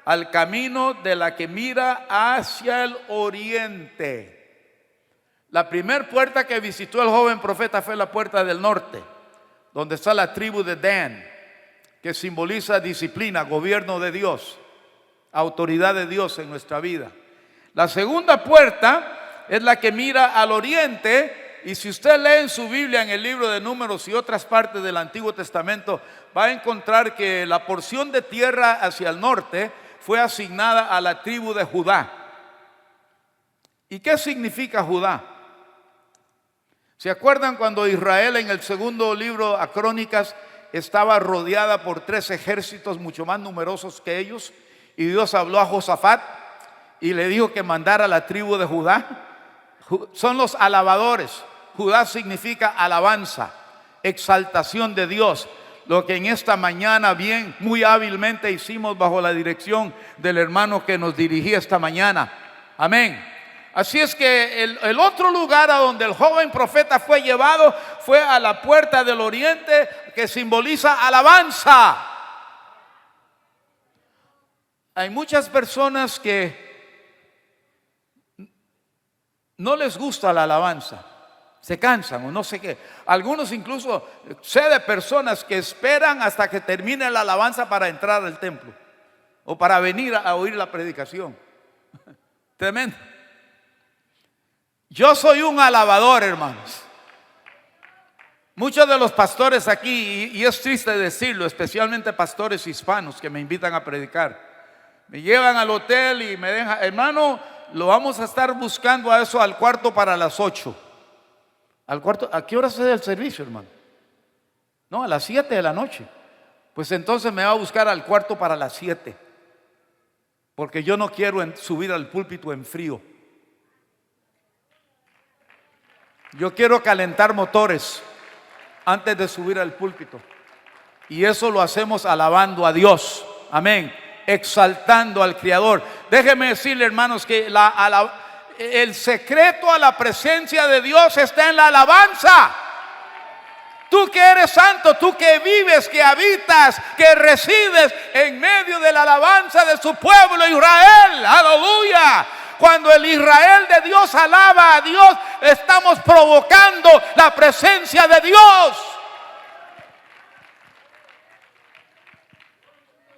al camino de la que mira hacia el oriente. La primer puerta que visitó el joven profeta fue la puerta del norte, donde está la tribu de Dan, que simboliza disciplina, gobierno de Dios, autoridad de Dios en nuestra vida. La segunda puerta es la que mira al oriente, y si usted lee en su Biblia, en el libro de Números y otras partes del Antiguo Testamento, va a encontrar que la porción de tierra hacia el norte fue asignada a la tribu de Judá. ¿Y qué significa Judá? ¿Se acuerdan cuando Israel en el segundo libro a Crónicas estaba rodeada por 3 ejércitos mucho más numerosos que ellos? Y Dios habló a Josafat y le dijo que mandara a la tribu de Judá. Son los alabadores. Judá significa alabanza, exaltación de Dios. Lo que en esta mañana bien, muy hábilmente hicimos bajo la dirección del hermano que nos dirigía esta mañana. Amén. Así es que el otro lugar a donde el joven profeta fue llevado fue a la puerta del oriente, que simboliza alabanza. Hay muchas personas que no les gusta la alabanza, se cansan o no sé qué. Algunos incluso, sé de personas que esperan hasta que termine la alabanza para entrar al templo o para venir a oír la predicación. Tremendo. Yo soy un alabador, hermanos. Muchos de los pastores aquí, y es triste decirlo, especialmente pastores hispanos que me invitan a predicar, me llevan al hotel y me dejan, hermano, lo vamos a estar buscando a eso al cuarto para las 8. Al cuarto, ¿a qué hora se da el servicio, hermano? No, a las 7 de la noche. Pues entonces me va a buscar al cuarto para las 7, porque yo no quiero subir al púlpito en frío. Yo quiero calentar motores antes de subir al púlpito. Y eso lo hacemos alabando a Dios. Amén. Exaltando al Creador. Déjeme decirle, hermanos, que el secreto a la presencia de Dios está en la alabanza. Tú que eres santo, tú que vives, que habitas, que resides en medio de la alabanza de su pueblo Israel. Aleluya. Cuando el Israel de Dios alaba a Dios, estamos provocando la presencia de Dios.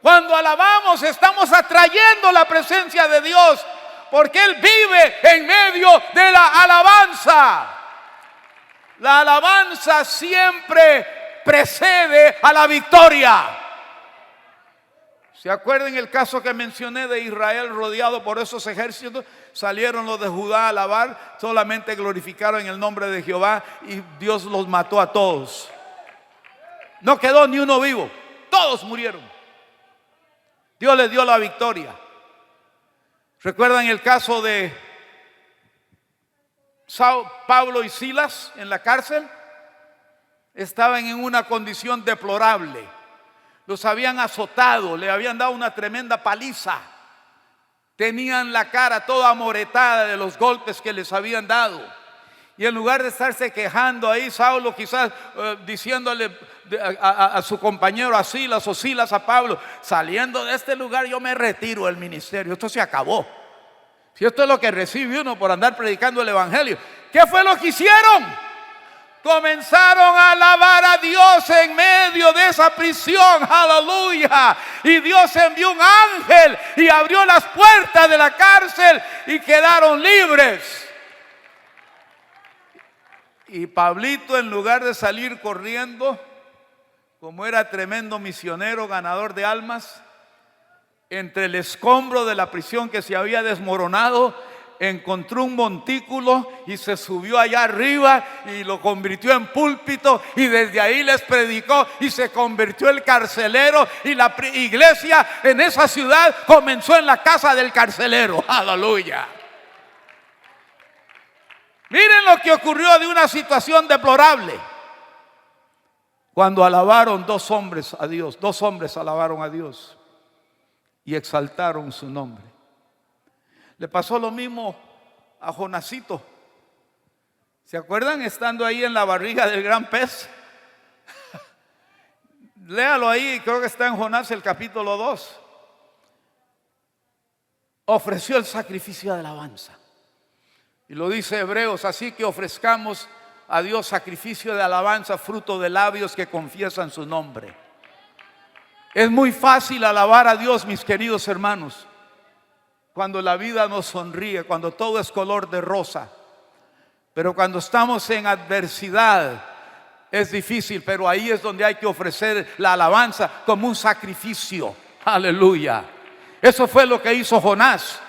Cuando alabamos, estamos atrayendo la presencia de Dios, porque Él vive en medio de la alabanza. La alabanza siempre precede a la victoria. ¿Se acuerdan el caso que mencioné de Israel rodeado por esos ejércitos? Salieron los de Judá a alabar, solamente glorificaron el nombre de Jehová y Dios los mató a todos. No quedó ni uno vivo, todos murieron. Dios les dio la victoria. ¿Recuerdan el caso de Pablo y Silas en la cárcel? Estaban en una condición deplorable. Los habían azotado, le habían dado una tremenda paliza. Tenían la cara toda amoretada de los golpes que les habían dado. Y en lugar de estarse quejando ahí, Saulo quizás diciéndole a su compañero, a Silas, o Silas a Pablo: saliendo de este lugar yo me retiro del ministerio, esto se acabó. Si esto es lo que recibe uno por andar predicando el evangelio. ¿Qué fue lo que hicieron? Comenzaron a alabar a Dios en medio de esa prisión. Aleluya. Y Dios envió un ángel y abrió las puertas de la cárcel y quedaron libres. Y Pablito, en lugar de salir corriendo, como era tremendo misionero, ganador de almas, entre el escombro de la prisión que se había desmoronado, encontró un montículo y se subió allá arriba y lo convirtió en púlpito, y desde ahí les predicó y se convirtió el carcelero, y la iglesia en esa ciudad comenzó en la casa del carcelero. Aleluya. Miren lo que ocurrió de una situación deplorable cuando alabaron dos hombres a Dios. Dos hombres alabaron a Dios y exaltaron su nombre. Le pasó lo mismo a Jonasito. ¿Se acuerdan? Estando ahí en la barriga del gran pez. Léalo ahí, creo que está en Jonás el capítulo 2. Ofreció el sacrificio de alabanza. Y lo dice Hebreos: así que ofrezcamos a Dios sacrificio de alabanza, fruto de labios que confiesan su nombre. Es muy fácil alabar a Dios, mis queridos hermanos, cuando la vida nos sonríe, cuando todo es color de rosa. Pero cuando estamos en adversidad es difícil, pero ahí es donde hay que ofrecer la alabanza como un sacrificio. Aleluya. Eso fue lo que hizo Jonás.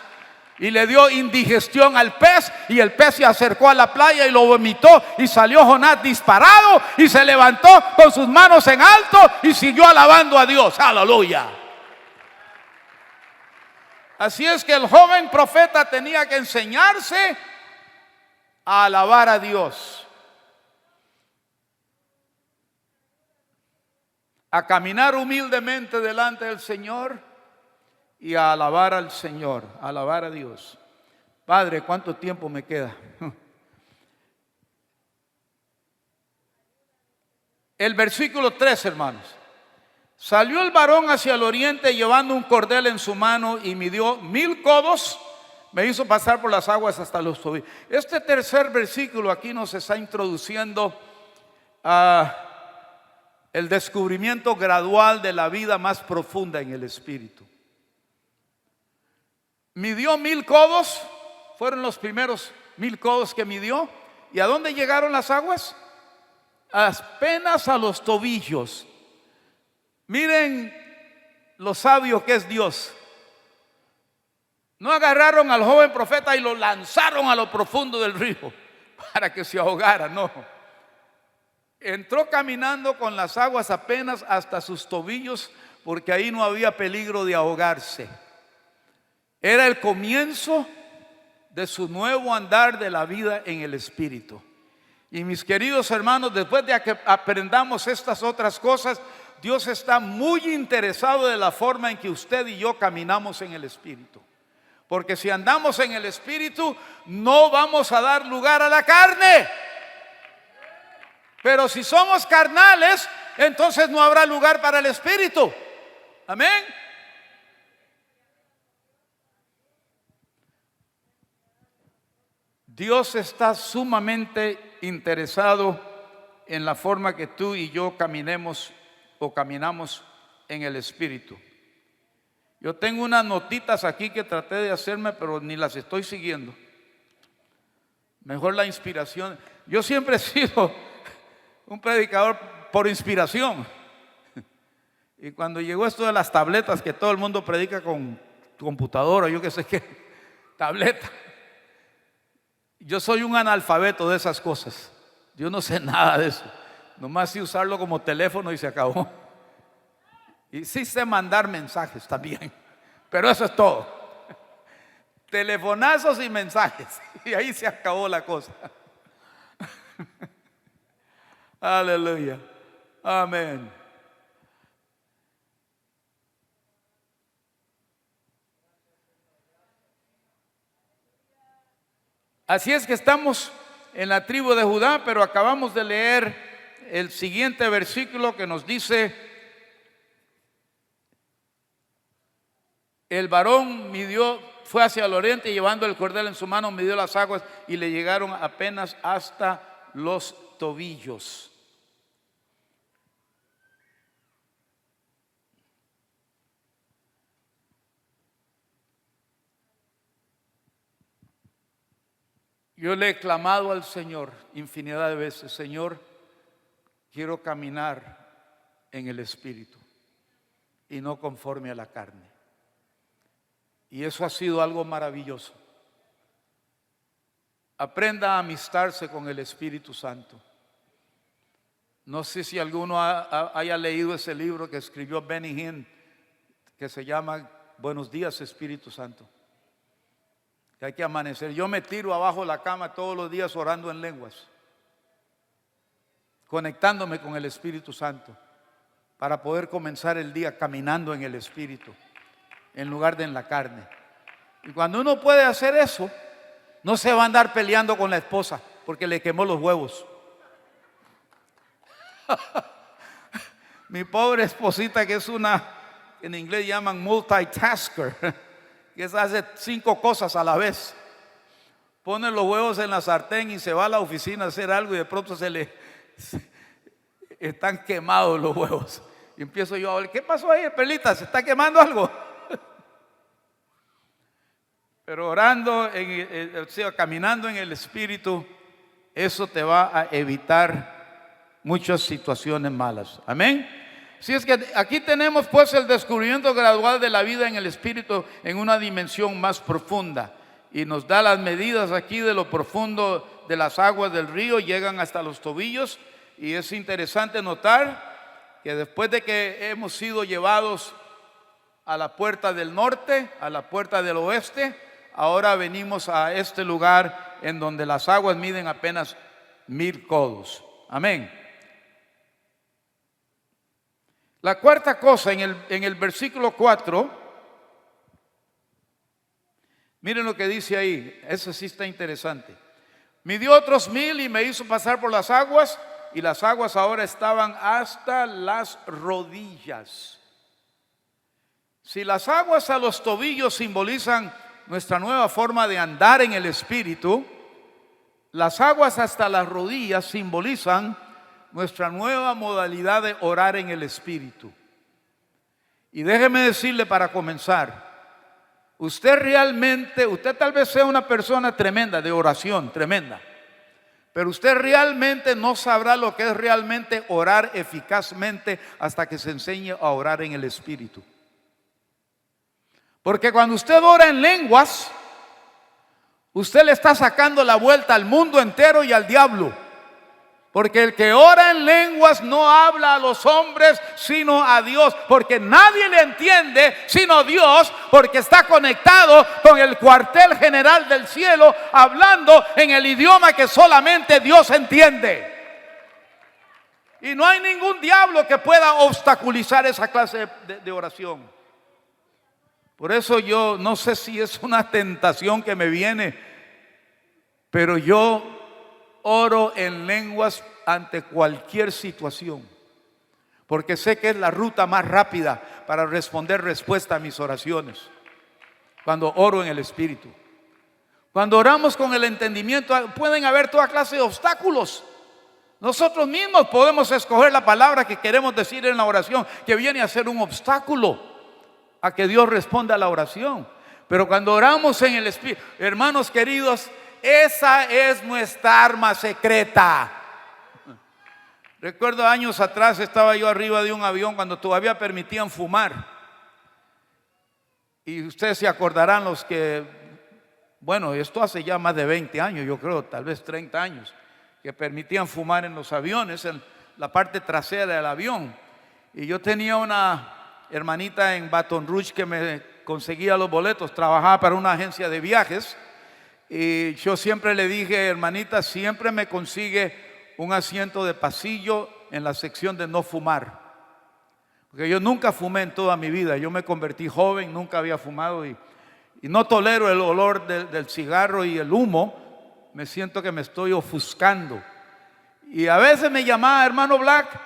Y le dio indigestión al pez, y el pez se acercó a la playa y lo vomitó, y salió Jonás disparado y se levantó con sus manos en alto y siguió alabando a Dios. Aleluya. Así es que el joven profeta tenía que enseñarse a alabar a Dios, a caminar humildemente delante del Señor y a alabar al Señor, a alabar a Dios. Padre, ¿cuánto tiempo me queda? El versículo 3, hermanos. Salió el varón hacia el oriente llevando un cordel en su mano y midió 1000 codos. Me hizo pasar por las aguas hasta los tobillos. Este tercer versículo aquí nos está introduciendo el descubrimiento gradual de la vida más profunda en el Espíritu. Midió 1000 codos, fueron los primeros 1000 codos que midió. ¿Y a dónde llegaron las aguas? Apenas a los tobillos. Miren lo sabio que es Dios. No agarraron al joven profeta y lo lanzaron a lo profundo del río para que se ahogara, no. Entró caminando con las aguas apenas hasta sus tobillos, porque ahí no había peligro de ahogarse. Era el comienzo de su nuevo andar de la vida en el Espíritu. Y mis queridos hermanos, después de que aprendamos estas otras cosas, Dios está muy interesado de la forma en que usted y yo caminamos en el Espíritu. Porque si andamos en el Espíritu, no vamos a dar lugar a la carne. Pero si somos carnales, entonces no habrá lugar para el Espíritu. Amén. Dios está sumamente interesado en la forma que tú y yo caminemos o caminamos en el Espíritu. Yo tengo unas notitas aquí que traté de hacerme, pero ni las estoy siguiendo. Mejor la inspiración. Yo siempre he sido un predicador por inspiración. Y cuando llegó esto de las tabletas, que todo el mundo predica con computadora, yo qué sé qué, tableta. Yo soy un analfabeto de esas cosas. Yo no sé nada de eso. Nomás sé usarlo como teléfono y se acabó. Y sí sé mandar mensajes también. Pero eso es todo. Telefonazos y mensajes. Y ahí se acabó la cosa. Aleluya. Amén. Así es que estamos en la tribu de Judá, pero acabamos de leer el siguiente versículo que nos dice: el varón fue hacia el oriente y llevando el cordel en su mano midió las aguas y le llegaron apenas hasta los tobillos. Yo le he clamado al Señor infinidad de veces: Señor, quiero caminar en el Espíritu y no conforme a la carne. Y eso ha sido algo maravilloso. aprenda a amistarse con el Espíritu Santo. No sé si alguno haya leído ese libro que escribió Benny Hinn, que se llama Buenos días, Espíritu Santo. Que hay que amanecer. Yo me tiro abajo de la cama todos los días orando en lenguas, conectándome con el Espíritu Santo, para poder comenzar el día caminando en el Espíritu, en lugar de en la carne. Y cuando uno puede hacer eso, no se va a andar peleando con la esposa porque le quemó los huevos. Mi pobre esposita, que es una, en inglés llaman multitasker, que hace 5 cosas a la vez. Pone los huevos en la sartén y se va a la oficina a hacer algo y de pronto están quemados los huevos. Y empiezo yo a ver, ¿qué pasó ahí, Perlita? ¿Se está quemando algo? Pero orando, caminando en el Espíritu, eso te va a evitar muchas situaciones malas. Amén. Si es que aquí tenemos pues el descubrimiento gradual de la vida en el Espíritu en una dimensión más profunda, y nos da las medidas aquí de lo profundo de las aguas del río, llegan hasta los tobillos. Y es interesante notar que después de que hemos sido llevados a la puerta del norte, a la puerta del oeste, ahora venimos a este lugar en donde las aguas miden apenas 1000 codos. Amén. La cuarta cosa en el versículo 4, miren lo que dice ahí, eso sí está interesante. Midió otros 1000 y me hizo pasar por las aguas, y las aguas ahora estaban hasta las rodillas. Si las aguas a los tobillos simbolizan nuestra nueva forma de andar en el Espíritu, las aguas hasta las rodillas simbolizan nuestra nueva modalidad de orar en el Espíritu. Y déjeme decirle para comenzar, usted tal vez sea una persona tremenda de oración, tremenda, pero usted realmente no sabrá lo que es realmente orar eficazmente hasta que se enseñe a orar en el Espíritu. Porque cuando usted ora en lenguas, usted le está sacando la vuelta al mundo entero y al diablo. Porque el que ora en lenguas no habla a los hombres sino a Dios, porque nadie le entiende sino Dios, porque está conectado con el cuartel general del cielo, hablando en el idioma que solamente Dios entiende. Y no hay ningún diablo que pueda obstaculizar esa clase de oración. Por eso yo no sé si es una tentación que me viene, pero yo oro en lenguas ante cualquier situación, porque sé que es la ruta más rápida para responder respuesta a mis oraciones. Cuando oro en el Espíritu, cuando oramos con el entendimiento, pueden haber toda clase de obstáculos. Nosotros mismos podemos escoger la palabra que queremos decir en la oración, que viene a ser un obstáculo a que Dios responda a la oración. Pero cuando oramos en el Espíritu, hermanos queridos, esa es nuestra arma secreta. Recuerdo años atrás estaba yo arriba de un avión cuando todavía permitían fumar. Y ustedes se acordarán los que, bueno, esto hace ya más de 20 años, yo creo, tal vez 30 años, que permitían fumar en los aviones, en la parte trasera del avión. Y yo tenía una hermanita en Baton Rouge que me conseguía los boletos, trabajaba para una agencia de viajes. Y yo siempre le dije, hermanita, siempre me consigue un asiento de pasillo en la sección de no fumar. Porque yo nunca fumé en toda mi vida. Yo me convertí joven, nunca había fumado y no tolero el olor del cigarro y el humo. Me siento que me estoy ofuscando. Y a veces me llamaba, hermano Black,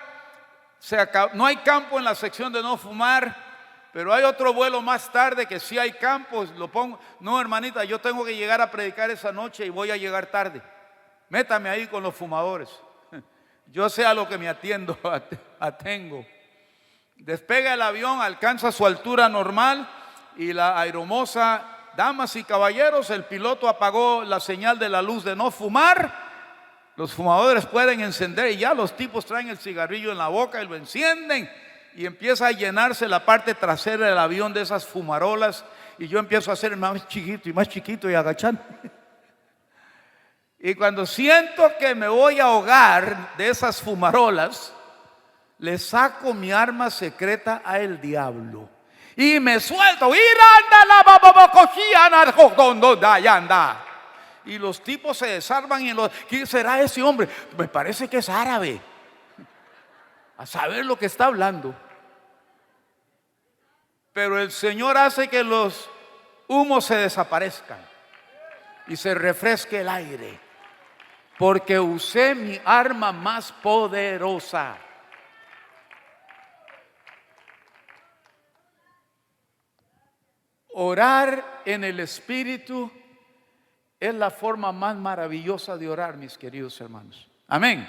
no hay campo en la sección de no fumar, pero hay otro vuelo más tarde que sí hay campos, lo pongo. No, hermanita, yo tengo que llegar a predicar esa noche y voy a llegar tarde. Métame ahí con los fumadores. Yo sé a lo que me atengo. Despega el avión, alcanza su altura normal y la aeromoza, damas y caballeros, el piloto apagó la señal de la luz de no fumar. Los fumadores pueden encender y ya los tipos traen el cigarrillo en la boca y lo encienden. Y empieza a llenarse la parte trasera del avión de esas fumarolas. Y yo empiezo a hacer más chiquito y agachando. Y cuando siento que me voy a ahogar de esas fumarolas, le saco mi arma secreta a el diablo y me suelto. Y los tipos se desarman y ¿quién será ese hombre? Me parece que es árabe. A saber lo que está hablando. Pero el Señor hace que los humos se desaparezcan y se refresque el aire, porque usé mi arma más poderosa. Orar en el Espíritu es la forma más maravillosa de orar, mis queridos hermanos. Amén.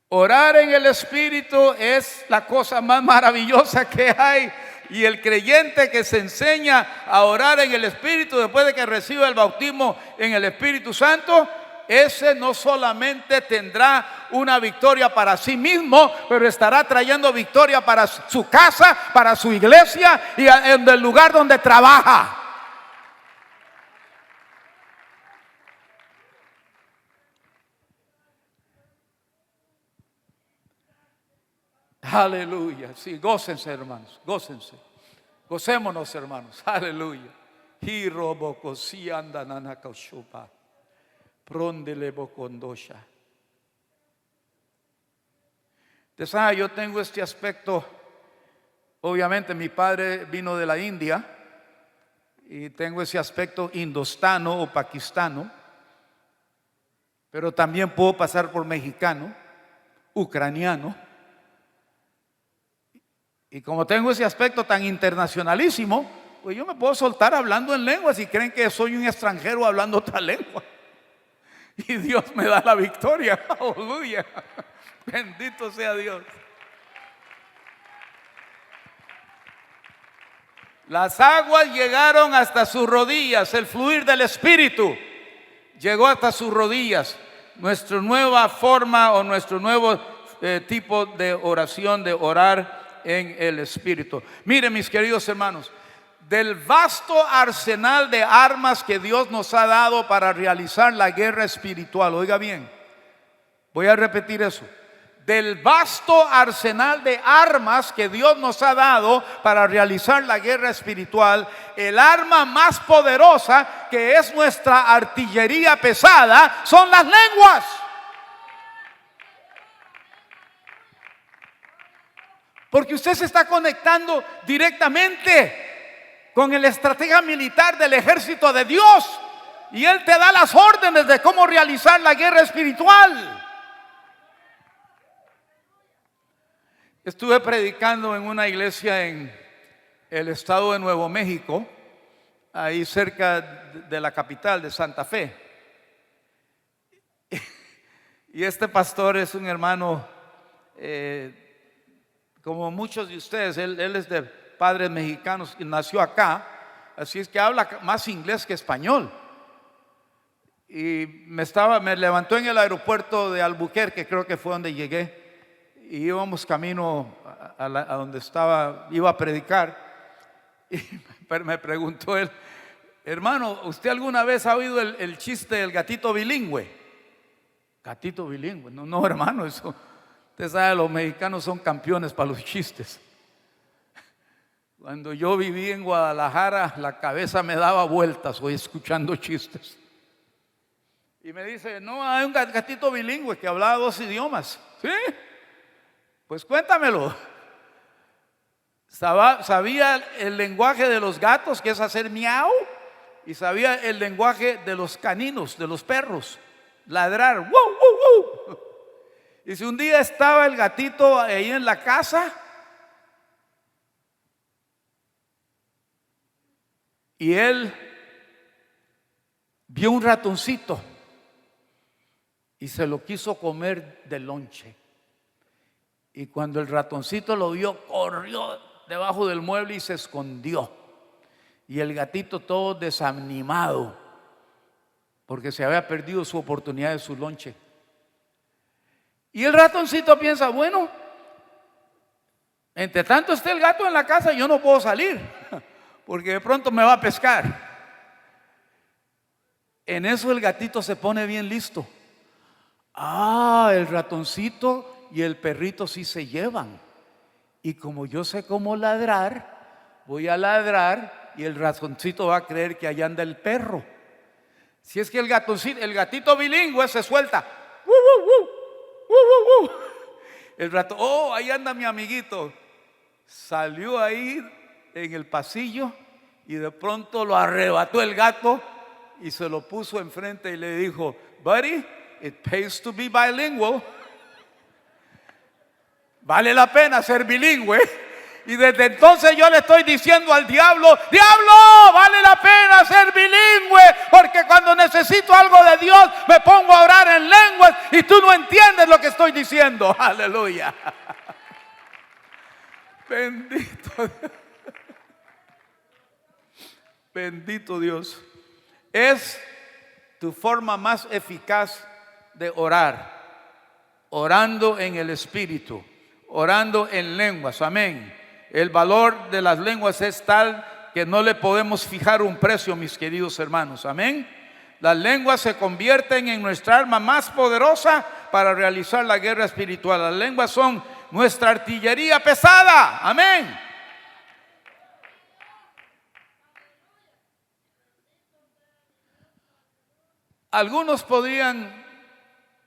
Orar en el Espíritu es la cosa más maravillosa que hay. Y el creyente que se enseña a orar en el Espíritu después de que recibe el bautismo en el Espíritu Santo, ese no solamente tendrá una victoria para sí mismo, pero estará trayendo victoria para su casa, para su iglesia y en el lugar donde trabaja. Aleluya. Sí, gócense, hermanos, gócense. Gocémonos, hermanos. Aleluya. Usted sabe, yo tengo este aspecto. Obviamente mi padre vino de la India y tengo ese aspecto indostano o paquistano, pero también puedo pasar por mexicano, ucraniano. Y como tengo ese aspecto tan internacionalísimo, pues yo me puedo soltar hablando en lenguas y creen que soy un extranjero hablando otra lengua. Y Dios me da la victoria. Aleluya. Bendito sea Dios. Las aguas llegaron hasta sus rodillas. El fluir del Espíritu llegó hasta sus rodillas. Nuestra nueva forma o nuestro nuevo tipo de oración, de orar en el Espíritu. Miren, mis queridos hermanos, del vasto arsenal de armas que Dios nos ha dado para realizar la guerra espiritual, oiga bien, voy a repetir eso. Del vasto arsenal de armas que Dios nos ha dado para realizar la guerra espiritual, el arma más poderosa, que es nuestra artillería pesada, son las lenguas. Porque usted se está conectando directamente con el estratega militar del ejército de Dios, y él te da las órdenes de cómo realizar la guerra espiritual. Estuve predicando en una iglesia en el estado de Nuevo México, ahí cerca de la capital de Santa Fe. Y este pastor es un hermano, como muchos de ustedes, él es de padres mexicanos y nació acá, así es que habla más inglés que español. Y me levantó en el aeropuerto de Albuquerque, creo que fue donde llegué. Y íbamos camino a donde iba a predicar, y me preguntó él: hermano, ¿usted alguna vez ha oído el chiste del gatito bilingüe? Gatito bilingüe, no hermano, eso, usted sabe, los mexicanos son campeones para los chistes. Cuando yo viví en Guadalajara, la cabeza me daba vueltas hoy escuchando chistes. Y me dice: no, hay un gatito bilingüe que hablaba 2 idiomas. ¿Sí? Pues cuéntamelo. Sabía el lenguaje de los gatos, que es hacer miau, y sabía el lenguaje de los caninos, de los perros, ladrar, wow, wow, wow. Y si un día estaba el gatito ahí en la casa y él vio un ratoncito y se lo quiso comer de lonche. Y cuando el ratoncito lo vio, corrió debajo del mueble y se escondió. Y el gatito todo desanimado, porque se había perdido su oportunidad de su lonche. Y el ratoncito piensa: bueno, entre tanto esté el gato en la casa, yo no puedo salir, porque de pronto me va a pescar. En eso el gatito se pone bien listo. Ah, el ratoncito y el perrito sí se llevan. Y como yo sé cómo ladrar, voy a ladrar y el ratoncito va a creer que allá anda el perro. Si es que el gatito bilingüe se suelta. ¡Wu, wu, wu! ¡Wu, wu, wu! El rato, oh, ahí anda mi amiguito. Salió ahí en el pasillo y de pronto lo arrebató el gato y se lo puso enfrente y le dijo, buddy, it pays to be bilingual. Vale la pena ser bilingüe. Y desde entonces yo le estoy diciendo al diablo, diablo, vale la pena ser bilingüe, porque cuando necesito algo de Dios me pongo a orar en lenguas y tú no entiendes lo que estoy diciendo. Aleluya. Bendito Dios. Bendito Dios. Es tu forma más eficaz de orar, orando en el Espíritu, orando en lenguas. Amén. El valor de las lenguas es tal que no le podemos fijar un precio, mis queridos hermanos. Amén. Las lenguas se convierten en nuestra arma más poderosa para realizar la guerra espiritual. Las lenguas son nuestra artillería pesada. Amén. Algunos podrían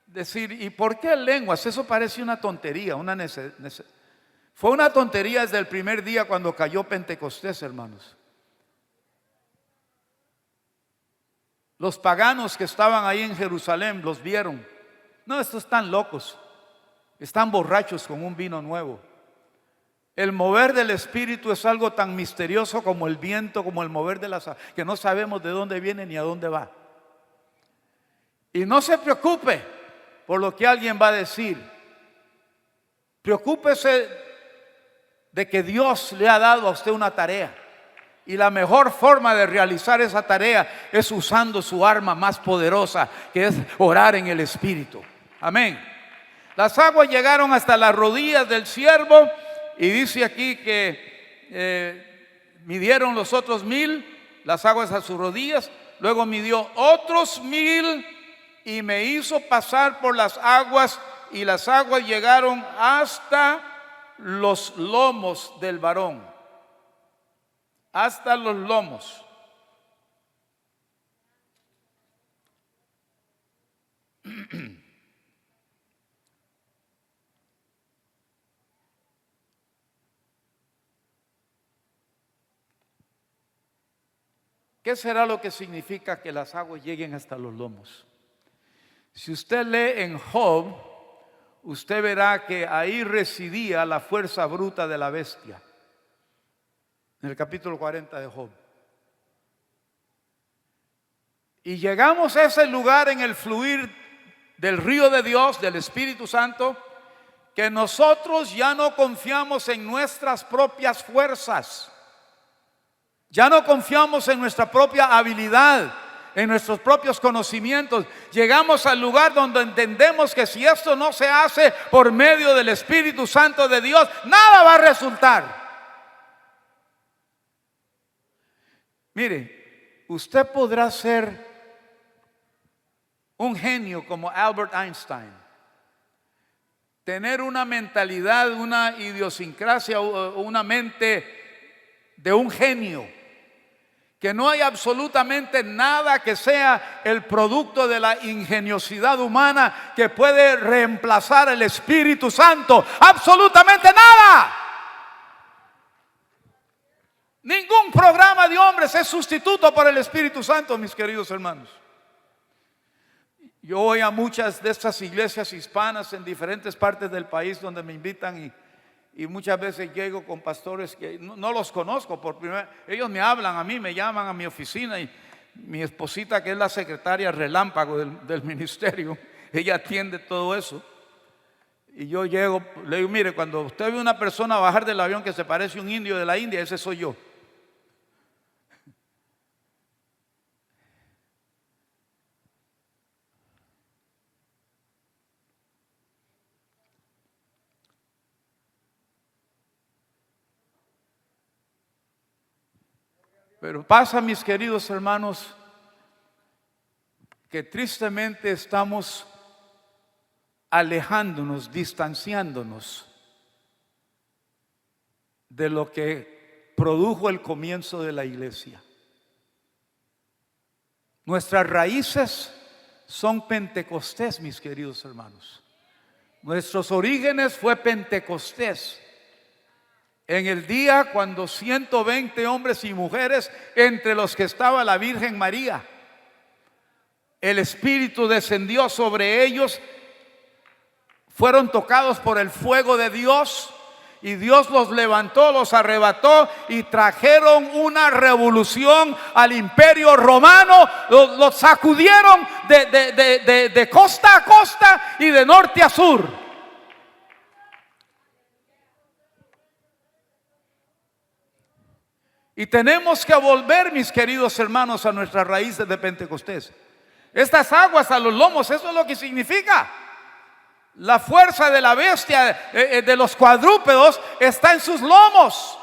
decir, ¿y por qué lenguas? Eso parece una tontería, fue una tontería desde el primer día cuando cayó Pentecostés, hermanos. Los paganos que estaban ahí en Jerusalén los vieron. No, estos están locos, están borrachos con un vino nuevo. El mover del Espíritu es algo tan misterioso como el viento, como el mover de las aguas, que no sabemos de dónde viene ni a dónde va. Y no se preocupe por lo que alguien va a decir. Preocúpese de que Dios le ha dado a usted una tarea. Y la mejor forma de realizar esa tarea es usando su arma más poderosa, que es orar en el Espíritu. Amén. Las aguas llegaron hasta las rodillas del siervo. Y dice aquí que midieron los otros 1000, las aguas a sus rodillas. Luego midió otros 1000 y me hizo pasar por las aguas. Y las aguas llegaron hasta los lomos del varón. Hasta los lomos. ¿Qué será lo que significa que las aguas lleguen hasta los lomos? Si usted lee en Job, usted verá que ahí residía la fuerza bruta de la bestia. En el capítulo 40 de Job. Y llegamos a ese lugar en el fluir del río de Dios, del Espíritu Santo, que nosotros ya no confiamos en nuestras propias fuerzas. Ya no confiamos en nuestra propia habilidad, en nuestros propios conocimientos. Llegamos al lugar donde entendemos que si esto no se hace por medio del Espíritu Santo de Dios, nada va a resultar. Mire, usted podrá ser un genio como Albert Einstein, tener una mentalidad, una idiosincrasia, una mente de un genio, que no hay absolutamente nada que sea el producto de la ingeniosidad humana que puede reemplazar el Espíritu Santo. Absolutamente nada. Ningún programa de hombres es sustituto por el Espíritu Santo, mis queridos hermanos. Yo voy a muchas de estas iglesias hispanas en diferentes partes del país donde me invitan y muchas veces llego con pastores que no los conozco por primera vez. Ellos me hablan a mí, me llaman a mi oficina y mi esposita, que es la secretaria relámpago del ministerio, ella atiende todo eso. Y yo llego, le digo, mire, cuando usted ve una persona bajar del avión que se parece a un indio de la India, ese soy yo. Pero pasa, mis queridos hermanos, que tristemente estamos alejándonos, distanciándonos de lo que produjo el comienzo de la iglesia. Nuestras raíces son Pentecostés, mis queridos hermanos. Nuestros orígenes fue Pentecostés. En el día cuando 120 hombres y mujeres, entre los que estaba la Virgen María, el Espíritu descendió sobre ellos, fueron tocados por el fuego de Dios y Dios los levantó, los arrebató y trajeron una revolución al imperio romano. Los sacudieron de costa a costa y de norte a sur. Y tenemos que volver, mis queridos hermanos, a nuestras raíces de Pentecostés. Estas aguas a los lomos, eso es lo que significa. La fuerza de la bestia, de los cuadrúpedos, está en sus lomos.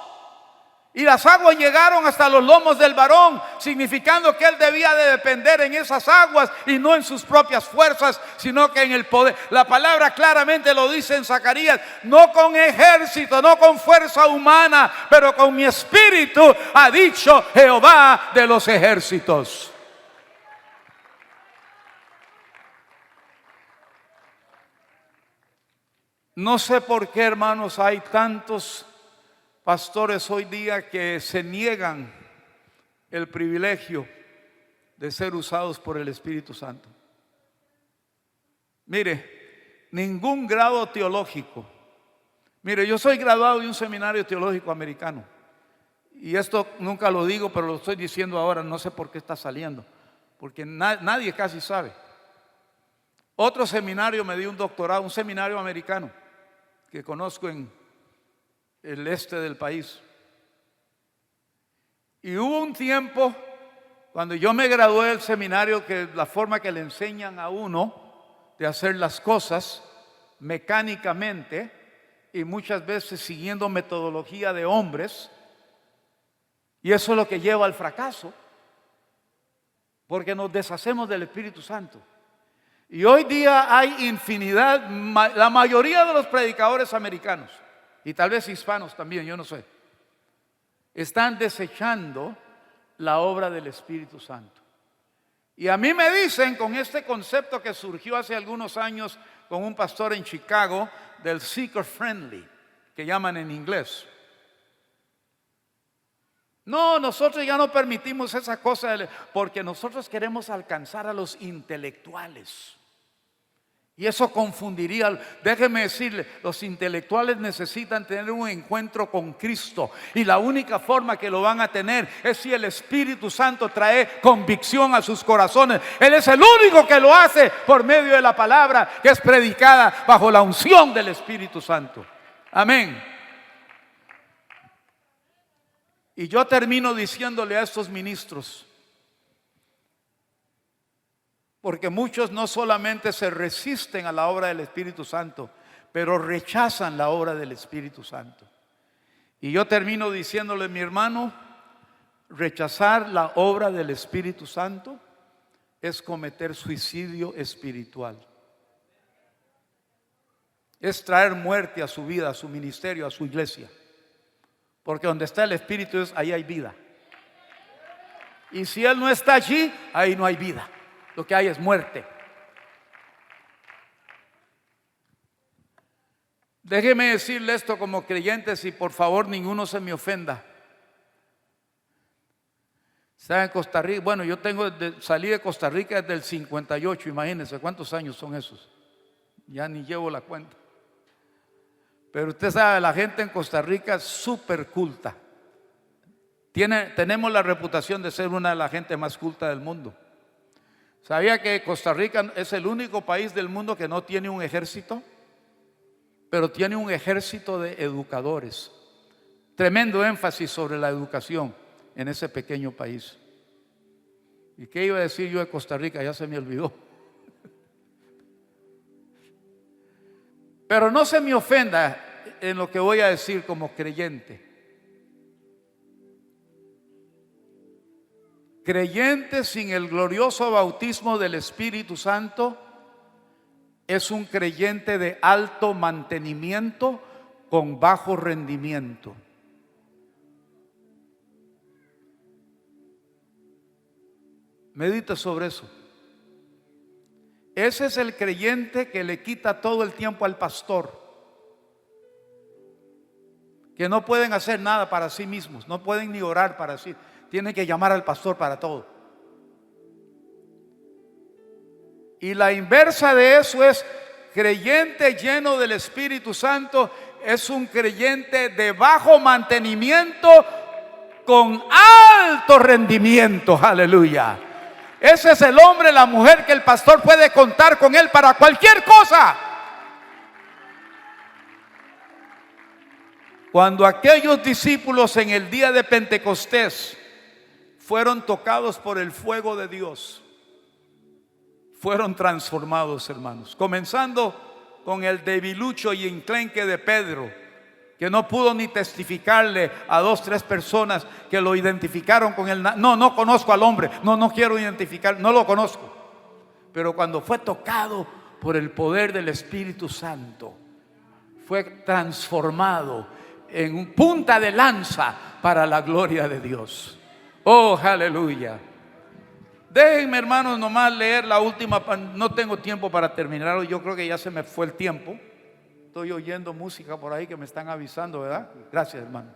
Y las aguas llegaron hasta los lomos del varón, significando que él debía de depender en esas aguas y no en sus propias fuerzas, sino que en el poder. La palabra claramente lo dice en Zacarías: no con ejército, no con fuerza humana, pero con mi espíritu, ha dicho Jehová de los ejércitos. No sé por qué, hermanos, hay tantos pastores hoy día que se niegan el privilegio de ser usados por el Espíritu Santo. Mire, ningún grado teológico. Mire, yo soy graduado de un seminario teológico americano. Y esto nunca lo digo, pero lo estoy diciendo ahora, no sé por qué está saliendo. Porque nadie casi sabe. Otro seminario me dio un doctorado, un seminario americano que conozco en el este del país. Y hubo un tiempo cuando yo me gradué del seminario que la forma que le enseñan a uno de hacer las cosas mecánicamente y muchas veces siguiendo metodología de hombres, y eso es lo que lleva al fracaso, porque nos deshacemos del Espíritu Santo. Y hoy día hay infinidad, la mayoría de los predicadores americanos, y tal vez hispanos también, yo no sé, están desechando la obra del Espíritu Santo. Y a mí me dicen, con este concepto que surgió hace algunos años con un pastor en Chicago, del seeker friendly, que llaman en inglés. No, nosotros ya no permitimos esa cosa porque nosotros queremos alcanzar a los intelectuales. Y eso confundiría. Déjeme decirle, los intelectuales necesitan tener un encuentro con Cristo. Y la única forma que lo van a tener es si el Espíritu Santo trae convicción a sus corazones. Él es el único que lo hace por medio de la palabra que es predicada bajo la unción del Espíritu Santo. Amén. Y yo termino diciéndole a estos ministros, porque muchos no solamente se resisten a la obra del Espíritu Santo, pero rechazan la obra del Espíritu Santo. Y yo termino diciéndole, mi hermano, rechazar la obra del Espíritu Santo es cometer suicidio espiritual. Es traer muerte a su vida, a su ministerio, a su iglesia. Porque donde está el Espíritu, ahí hay vida. Y si Él no está allí, ahí no hay vida. Lo que hay es muerte. Déjeme decirle esto como creyentes y por favor ninguno se me ofenda. Está en Costa Rica. Bueno, yo salí de Costa Rica desde el 58. Imagínense cuántos años son esos. Ya ni llevo la cuenta. Pero usted sabe, la gente en Costa Rica es súper culta. Tenemos la reputación de ser una de las gente más culta del mundo. ¿Sabía que Costa Rica es el único país del mundo que no tiene un ejército? Pero tiene un ejército de educadores. Tremendo énfasis sobre la educación en ese pequeño país. ¿Y qué iba a decir yo de Costa Rica? Ya se me olvidó. Pero no se me ofenda en lo que voy a decir como creyente. Creyente sin el glorioso bautismo del Espíritu Santo es un creyente de alto mantenimiento con bajo rendimiento. Medita sobre eso. Ese es el creyente que le quita todo el tiempo al pastor, que no pueden hacer nada para sí mismos, no pueden ni orar para sí, tienen que llamar al pastor para todo. Y la inversa de eso es creyente lleno del Espíritu Santo, es un creyente de bajo mantenimiento con alto rendimiento. Aleluya. Ese es el hombre, la mujer que el pastor puede contar con él para cualquier cosa. Cuando aquellos discípulos en el día de Pentecostés fueron tocados por el fuego de Dios, fueron transformados, hermanos. Comenzando con el debilucho y enclenque de Pedro, que no pudo ni testificarle a 2, 3 personas que lo identificaron con él. No conozco al hombre, no quiero identificar, no lo conozco. Pero cuando fue tocado por el poder del Espíritu Santo, fue transformado en un punta de lanza para la gloria de Dios. Oh, aleluya. Déjenme, hermanos, nomás leer la última. No tengo tiempo para terminarlo. Yo creo que ya se me fue el tiempo. Estoy oyendo música por ahí que me están avisando, ¿verdad? Gracias, hermano.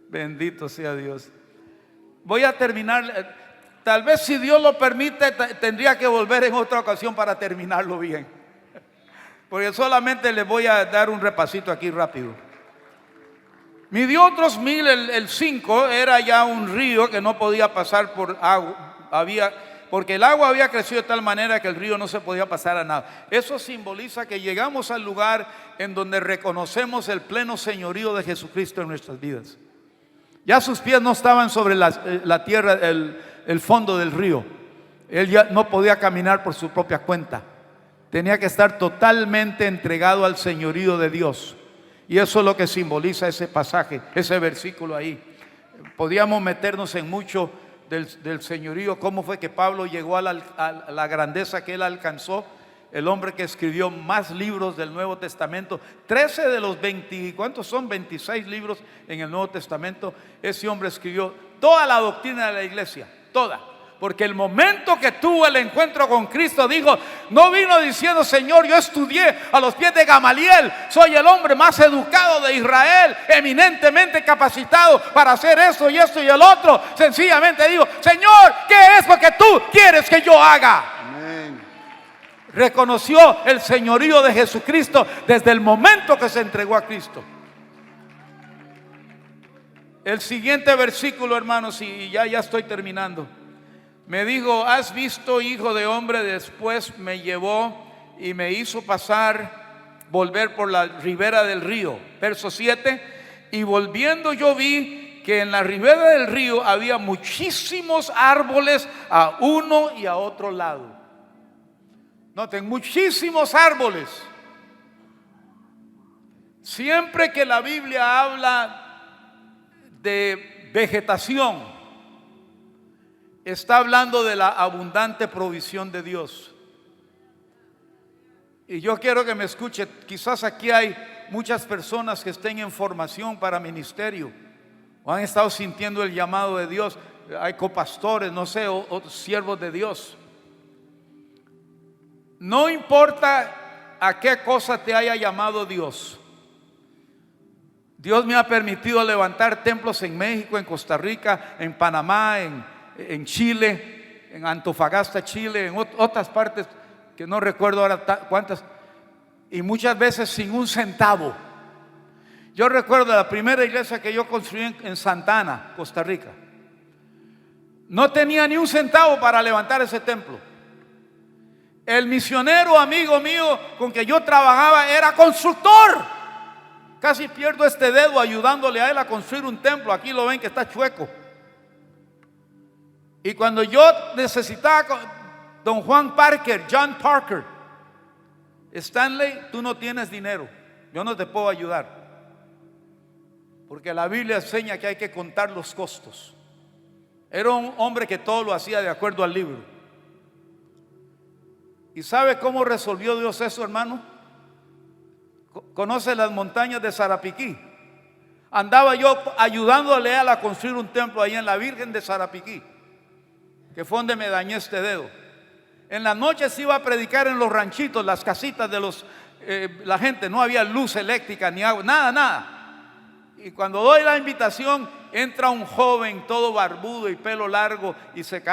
Bendito sea Dios. Voy a terminar. Tal vez, si Dios lo permite, tendría que volver en otra ocasión para terminarlo bien, porque solamente les voy a dar un repasito aquí rápido. Midió otros 1000, el 5 era ya un río que no podía pasar por agua. Porque el agua había crecido de tal manera que el río no se podía pasar a nada. Eso simboliza que llegamos al lugar en donde reconocemos el pleno señorío de Jesucristo en nuestras vidas. Ya sus pies no estaban sobre la tierra, el fondo del río. Él ya no podía caminar por su propia cuenta. Tenía que estar totalmente entregado al señorío de Dios. Y eso es lo que simboliza ese pasaje, ese versículo ahí. Podíamos meternos en mucho del señorío, cómo fue que Pablo llegó a la grandeza que él alcanzó. El hombre que escribió más libros del Nuevo Testamento, 13 de los 20, ¿cuántos son? 26 libros en el Nuevo Testamento. Ese hombre escribió toda la doctrina de la iglesia, toda. Porque el momento que tuvo el encuentro con Cristo, dijo, no vino diciendo: Señor, yo estudié a los pies de Gamaliel, soy el hombre más educado de Israel, eminentemente capacitado para hacer esto y esto y el otro. Sencillamente digo: Señor, ¿qué es lo que tú quieres que yo haga? Amén. Reconoció el señorío de Jesucristo desde el momento que se entregó a Cristo. El siguiente versículo, hermanos, y ya estoy terminando. Me dijo: ¿has visto, hijo de hombre? Después me llevó y me hizo volver por la ribera del río. Verso 7. Y volviendo yo vi que en la ribera del río había muchísimos árboles a uno y a otro lado. Noten, muchísimos árboles. Siempre que la Biblia habla de vegetación, está hablando de la abundante provisión de Dios. Y yo quiero que me escuche. Quizás aquí hay muchas personas que estén en formación para ministerio, o han estado sintiendo el llamado de Dios. Hay copastores, no sé, o siervos de Dios. No importa a qué cosa te haya llamado Dios. Dios me ha permitido levantar templos en México, en Costa Rica, en Panamá, en Chile, en Antofagasta, Chile, en otras partes que no recuerdo ahora cuántas, y muchas veces sin un centavo. Yo recuerdo la primera iglesia que yo construí en Santa Ana, Costa Rica. No tenía ni un centavo para levantar ese templo. El misionero amigo mío con que yo trabajaba era constructor. Casi pierdo este dedo ayudándole a él a construir un templo. Aquí lo ven que está chueco. Y cuando yo necesitaba, don Juan Parker, John Parker, Stanley, tú no tienes dinero, yo no te puedo ayudar. porque la Biblia enseña que hay que contar los costos. Era un hombre que todo lo hacía de acuerdo al libro. ¿Y sabe cómo resolvió Dios eso, hermano? ¿Conoce las montañas de Sarapiquí? Andaba yo ayudándole a él a construir un templo ahí en la Virgen de Sarapiquí, que fue donde me dañé este dedo. En las noches iba a predicar en los ranchitos, las casitas de la gente. No había luz eléctrica ni agua, nada. Y cuando doy la invitación, entra un joven todo barbudo y pelo largo y se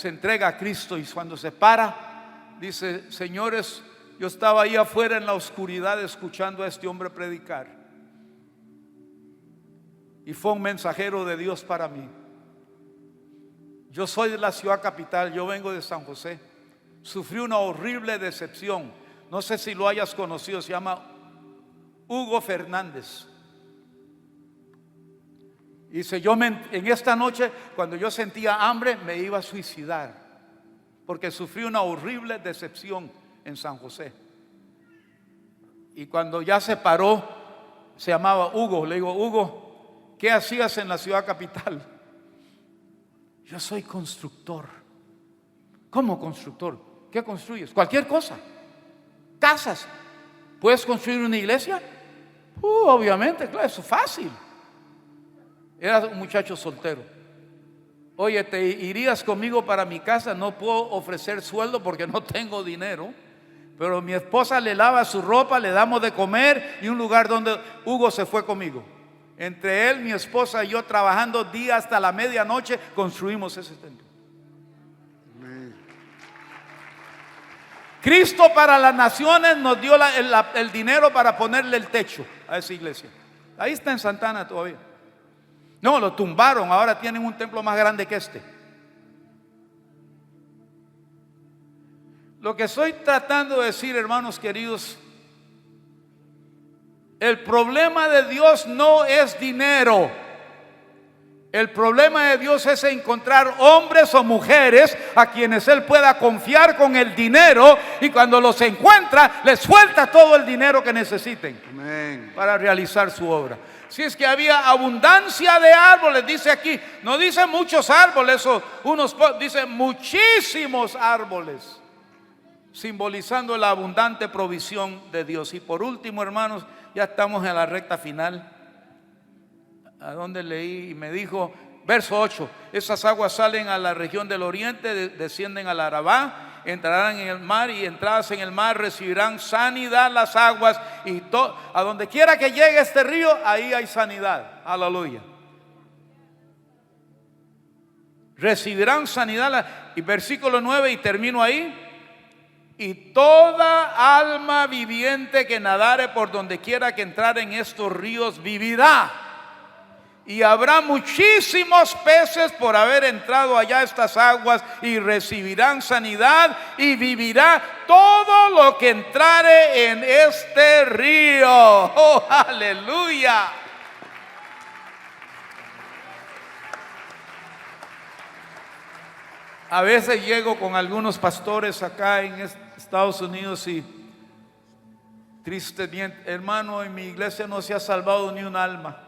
entrega a Cristo. Y cuando se para, dice: señores, yo estaba ahí afuera en la oscuridad escuchando a este hombre predicar, y fue un mensajero de Dios para mí. Yo soy de la ciudad capital, yo vengo de San José. Sufrí una horrible decepción. No sé si lo hayas conocido, se llama Hugo Fernández. Dice: en esta noche, cuando yo sentía hambre, me iba a suicidar, porque sufrí una horrible decepción en San José. Y cuando ya se paró, se llamaba Hugo. Le digo: Hugo, ¿qué hacías en la ciudad capital? Yo soy constructor. ¿Cómo constructor? ¿Qué construyes? Cualquier cosa. Casas. ¿Puedes construir una iglesia? Obviamente, claro, eso es fácil. Era un muchacho soltero. Oye, ¿te irías conmigo para mi casa? No puedo ofrecer sueldo porque no tengo dinero, pero mi esposa le lava su ropa, le damos de comer, y un lugar donde Hugo se fue conmigo. Entre él, mi esposa y yo, trabajando día hasta la medianoche, construimos ese templo. Cristo para las naciones nos dio el dinero para ponerle el techo a esa iglesia. Ahí está en Santana todavía. No, lo tumbaron, ahora tienen un templo más grande que este. Lo que estoy tratando de decir, hermanos queridos, el problema de Dios no es dinero. El problema de Dios es encontrar hombres o mujeres a quienes Él pueda confiar con el dinero, y cuando los encuentra, les suelta todo el dinero que necesiten. Amén. Para realizar su obra. Si es que había abundancia de árboles, dice aquí, no dice muchos árboles, dice muchísimos árboles, simbolizando la abundante provisión de Dios. Y por último, hermanos, ya estamos en la recta final. A donde leí y me dijo, verso 8: esas aguas salen a la región del oriente, descienden al Arabá, entrarán en el mar, y entradas en el mar recibirán sanidad las aguas, y a donde quiera que llegue este río, ahí hay sanidad. Aleluya. Recibirán sanidad. Y versículo 9, y termino ahí: y toda alma viviente que nadare por donde quiera que entrar en estos ríos vivirá. Y habrá muchísimos peces por haber entrado allá estas aguas, y recibirán sanidad, y vivirá todo lo que entrare en este río. ¡Oh, aleluya! A veces llego con algunos pastores acá en Estados Unidos y tristemente, hermano, en mi iglesia no se ha salvado ni un alma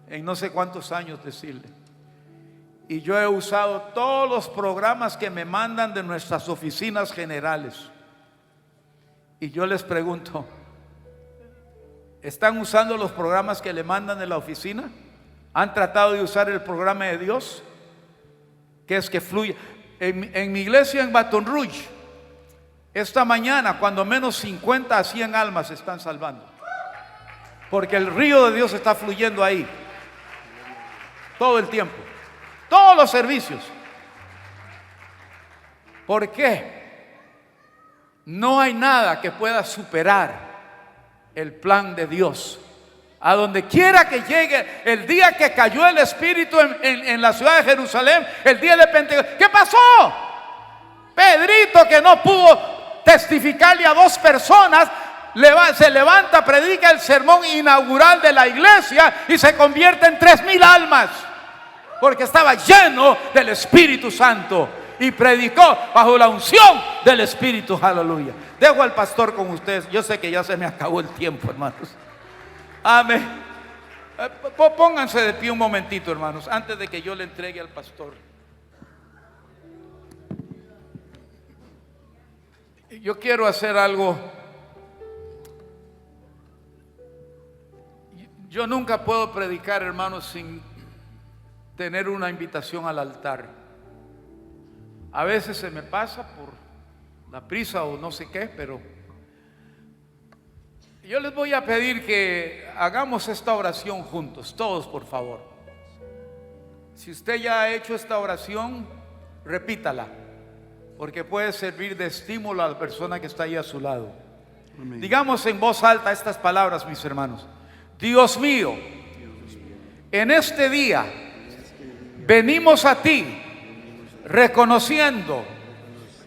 en no sé cuántos años, decirle. Y yo he usado todos los programas que me mandan de nuestras oficinas generales. Y yo les pregunto, ¿están usando los programas que le mandan de la oficina? ¿Han tratado de usar el programa de Dios? Que es que fluye. En mi iglesia en Baton Rouge, esta mañana, cuando menos 50 a 100 almas se están salvando, porque el río de Dios está fluyendo ahí todo el tiempo, todos los servicios. ¿Por qué? No hay nada que pueda superar el plan de Dios. A donde quiera que llegue, el día que cayó el Espíritu en la ciudad de Jerusalén, el día de Pentecostés, ¿qué pasó? Pedrito, que no pudo testificarle a 2 personas, se levanta, predica el sermón inaugural de la iglesia y se convierte en 3,000 almas, porque estaba lleno del Espíritu Santo y predicó bajo la unción del Espíritu. Aleluya. Dejo al pastor con ustedes. Yo sé que ya se me acabó el tiempo, hermanos. Amén. Pónganse de pie un momentito, hermanos, antes de que yo le entregue al pastor. Yo quiero hacer algo. Yo nunca puedo predicar, hermanos, sin tener una invitación al altar. A veces se me pasa por la prisa o no sé qué, pero yo les voy a pedir que hagamos esta oración juntos, todos, por favor. Si usted ya ha hecho esta oración, repítala, porque puede servir de estímulo a la persona que está ahí a su lado. Amén. Digamos en voz alta estas palabras, mis hermanos. Dios mío, en este día venimos a ti reconociendo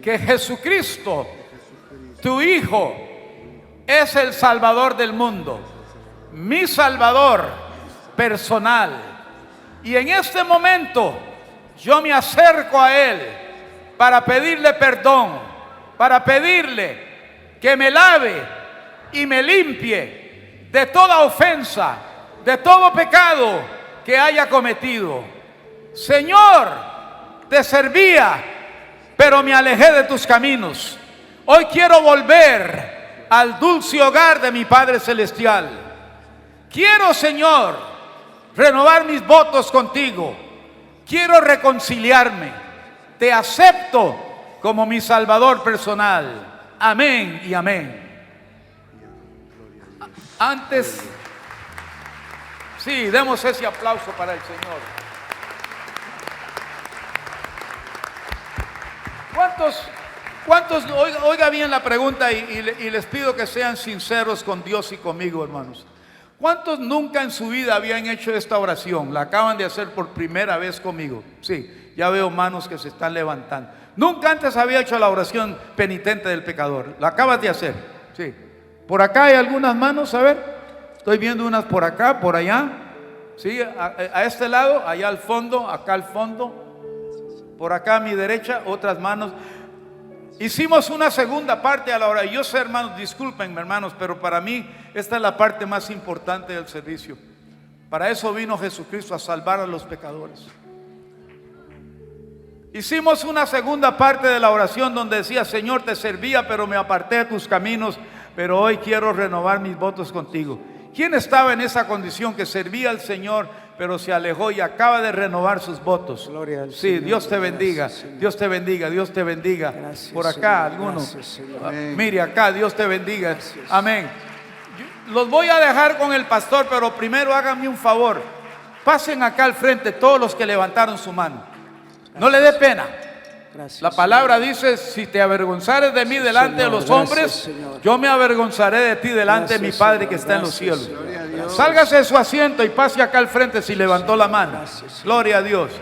que Jesucristo, tu Hijo, es el Salvador del mundo, mi Salvador personal. Y en este momento yo me acerco a Él para pedirle perdón, para pedirle que me lave y me limpie de toda ofensa, de todo pecado que haya cometido. Señor, te servía, pero me alejé de tus caminos. Hoy quiero volver al dulce hogar de mi Padre Celestial. Quiero, Señor, renovar mis votos contigo. Quiero reconciliarme. Te acepto como mi Salvador personal. Amén y amén. Antes, sí, demos ese aplauso para el Señor. ¿Cuántos, oiga bien la pregunta y les pido que sean sinceros con Dios y conmigo, hermanos? ¿Cuántos nunca en su vida habían hecho esta oración? La acaban de hacer por primera vez conmigo. Sí, ya veo manos que se están levantando. Nunca antes había hecho la oración penitente del pecador. La acabas de hacer. Sí. Por acá hay algunas manos, a ver. Estoy viendo unas por acá, por allá. Sí, a este lado, allá al fondo, acá al fondo. Por acá a mi derecha, otras manos. Hicimos una segunda parte a la hora. Yo sé, hermanos, discúlpenme, hermanos, pero para mí esta es la parte más importante del servicio. Para eso vino Jesucristo, a salvar a los pecadores. Hicimos una segunda parte de la oración donde decía: Señor, te servía, pero me aparté de tus caminos, pero hoy quiero renovar mis votos contigo. ¿Quién estaba en esa condición que servía al Señor, pero se alejó y acaba de renovar sus votos? Gloria al Señor. Dios te bendiga, gracias, Dios te bendiga, Dios te bendiga. Gracias, por acá, algunos. Mire acá, Dios te bendiga. Gracias. Amén. Los voy a dejar con el pastor, pero primero háganme un favor. Pasen acá al frente todos los que levantaron su mano. No le dé pena. Gracias, la palabra Señor. Dice: si te avergonzares de mí delante Señor, de los hombres, Señor, yo me avergonzaré de ti delante de mi Padre Señor, que está en los cielos. Señor. Sálgase de su asiento y pase acá al frente si levantó la mano. Gracias, gloria a Dios.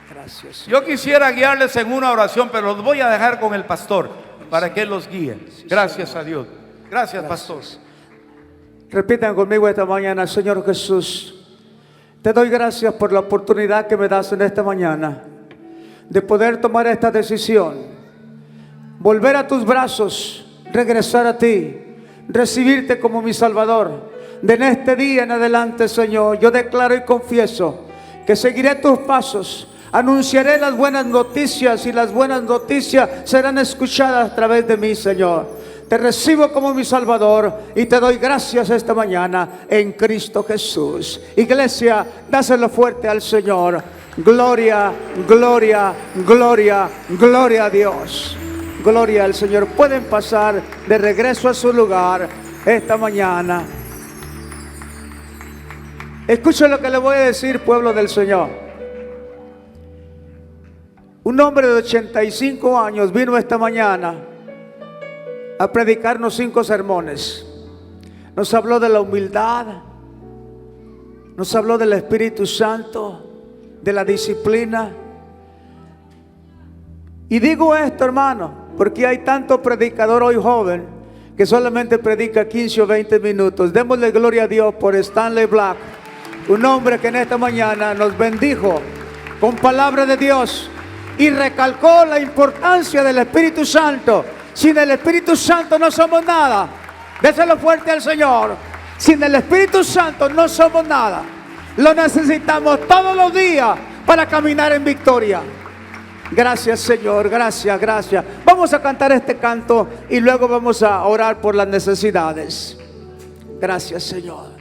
Gracias, yo quisiera guiarles en una oración, pero los voy a dejar con el pastor para que él los guíe. Gracias a Dios. Gracias, pastor. Repitan conmigo esta mañana: Señor Jesús, te doy gracias por la oportunidad que me das en esta mañana de poder tomar esta decisión, volver a tus brazos, regresar a ti, recibirte como mi Salvador. De en este día en adelante, Señor, yo declaro y confieso que seguiré tus pasos, anunciaré las buenas noticias y las buenas noticias serán escuchadas a través de mí, Señor. Te recibo como mi Salvador y te doy gracias esta mañana en Cristo Jesús. Iglesia, dáselo fuerte al Señor. Gloria, gloria, gloria, gloria a Dios. Gloria al Señor. Pueden pasar de regreso a su lugar esta mañana. Escuchen lo que le voy a decir, pueblo del Señor. Un hombre de 85 años vino esta mañana a predicarnos 5 sermones. Nos habló de la humildad, nos habló del Espíritu Santo, de la disciplina. Y digo esto, hermano, porque hay tanto predicador hoy joven que solamente predica 15 o 20 minutos. Démosle gloria a Dios por Stanley Black, un hombre que en esta mañana nos bendijo con palabra de Dios y recalcó la importancia del Espíritu Santo. Sin el Espíritu Santo no somos nada. Déselo fuerte al Señor. Sin el Espíritu Santo no somos nada. Lo necesitamos todos los días para caminar en victoria. Gracias, Señor, gracias, gracias. Vamos a cantar este canto y luego vamos a orar por las necesidades. Gracias, Señor.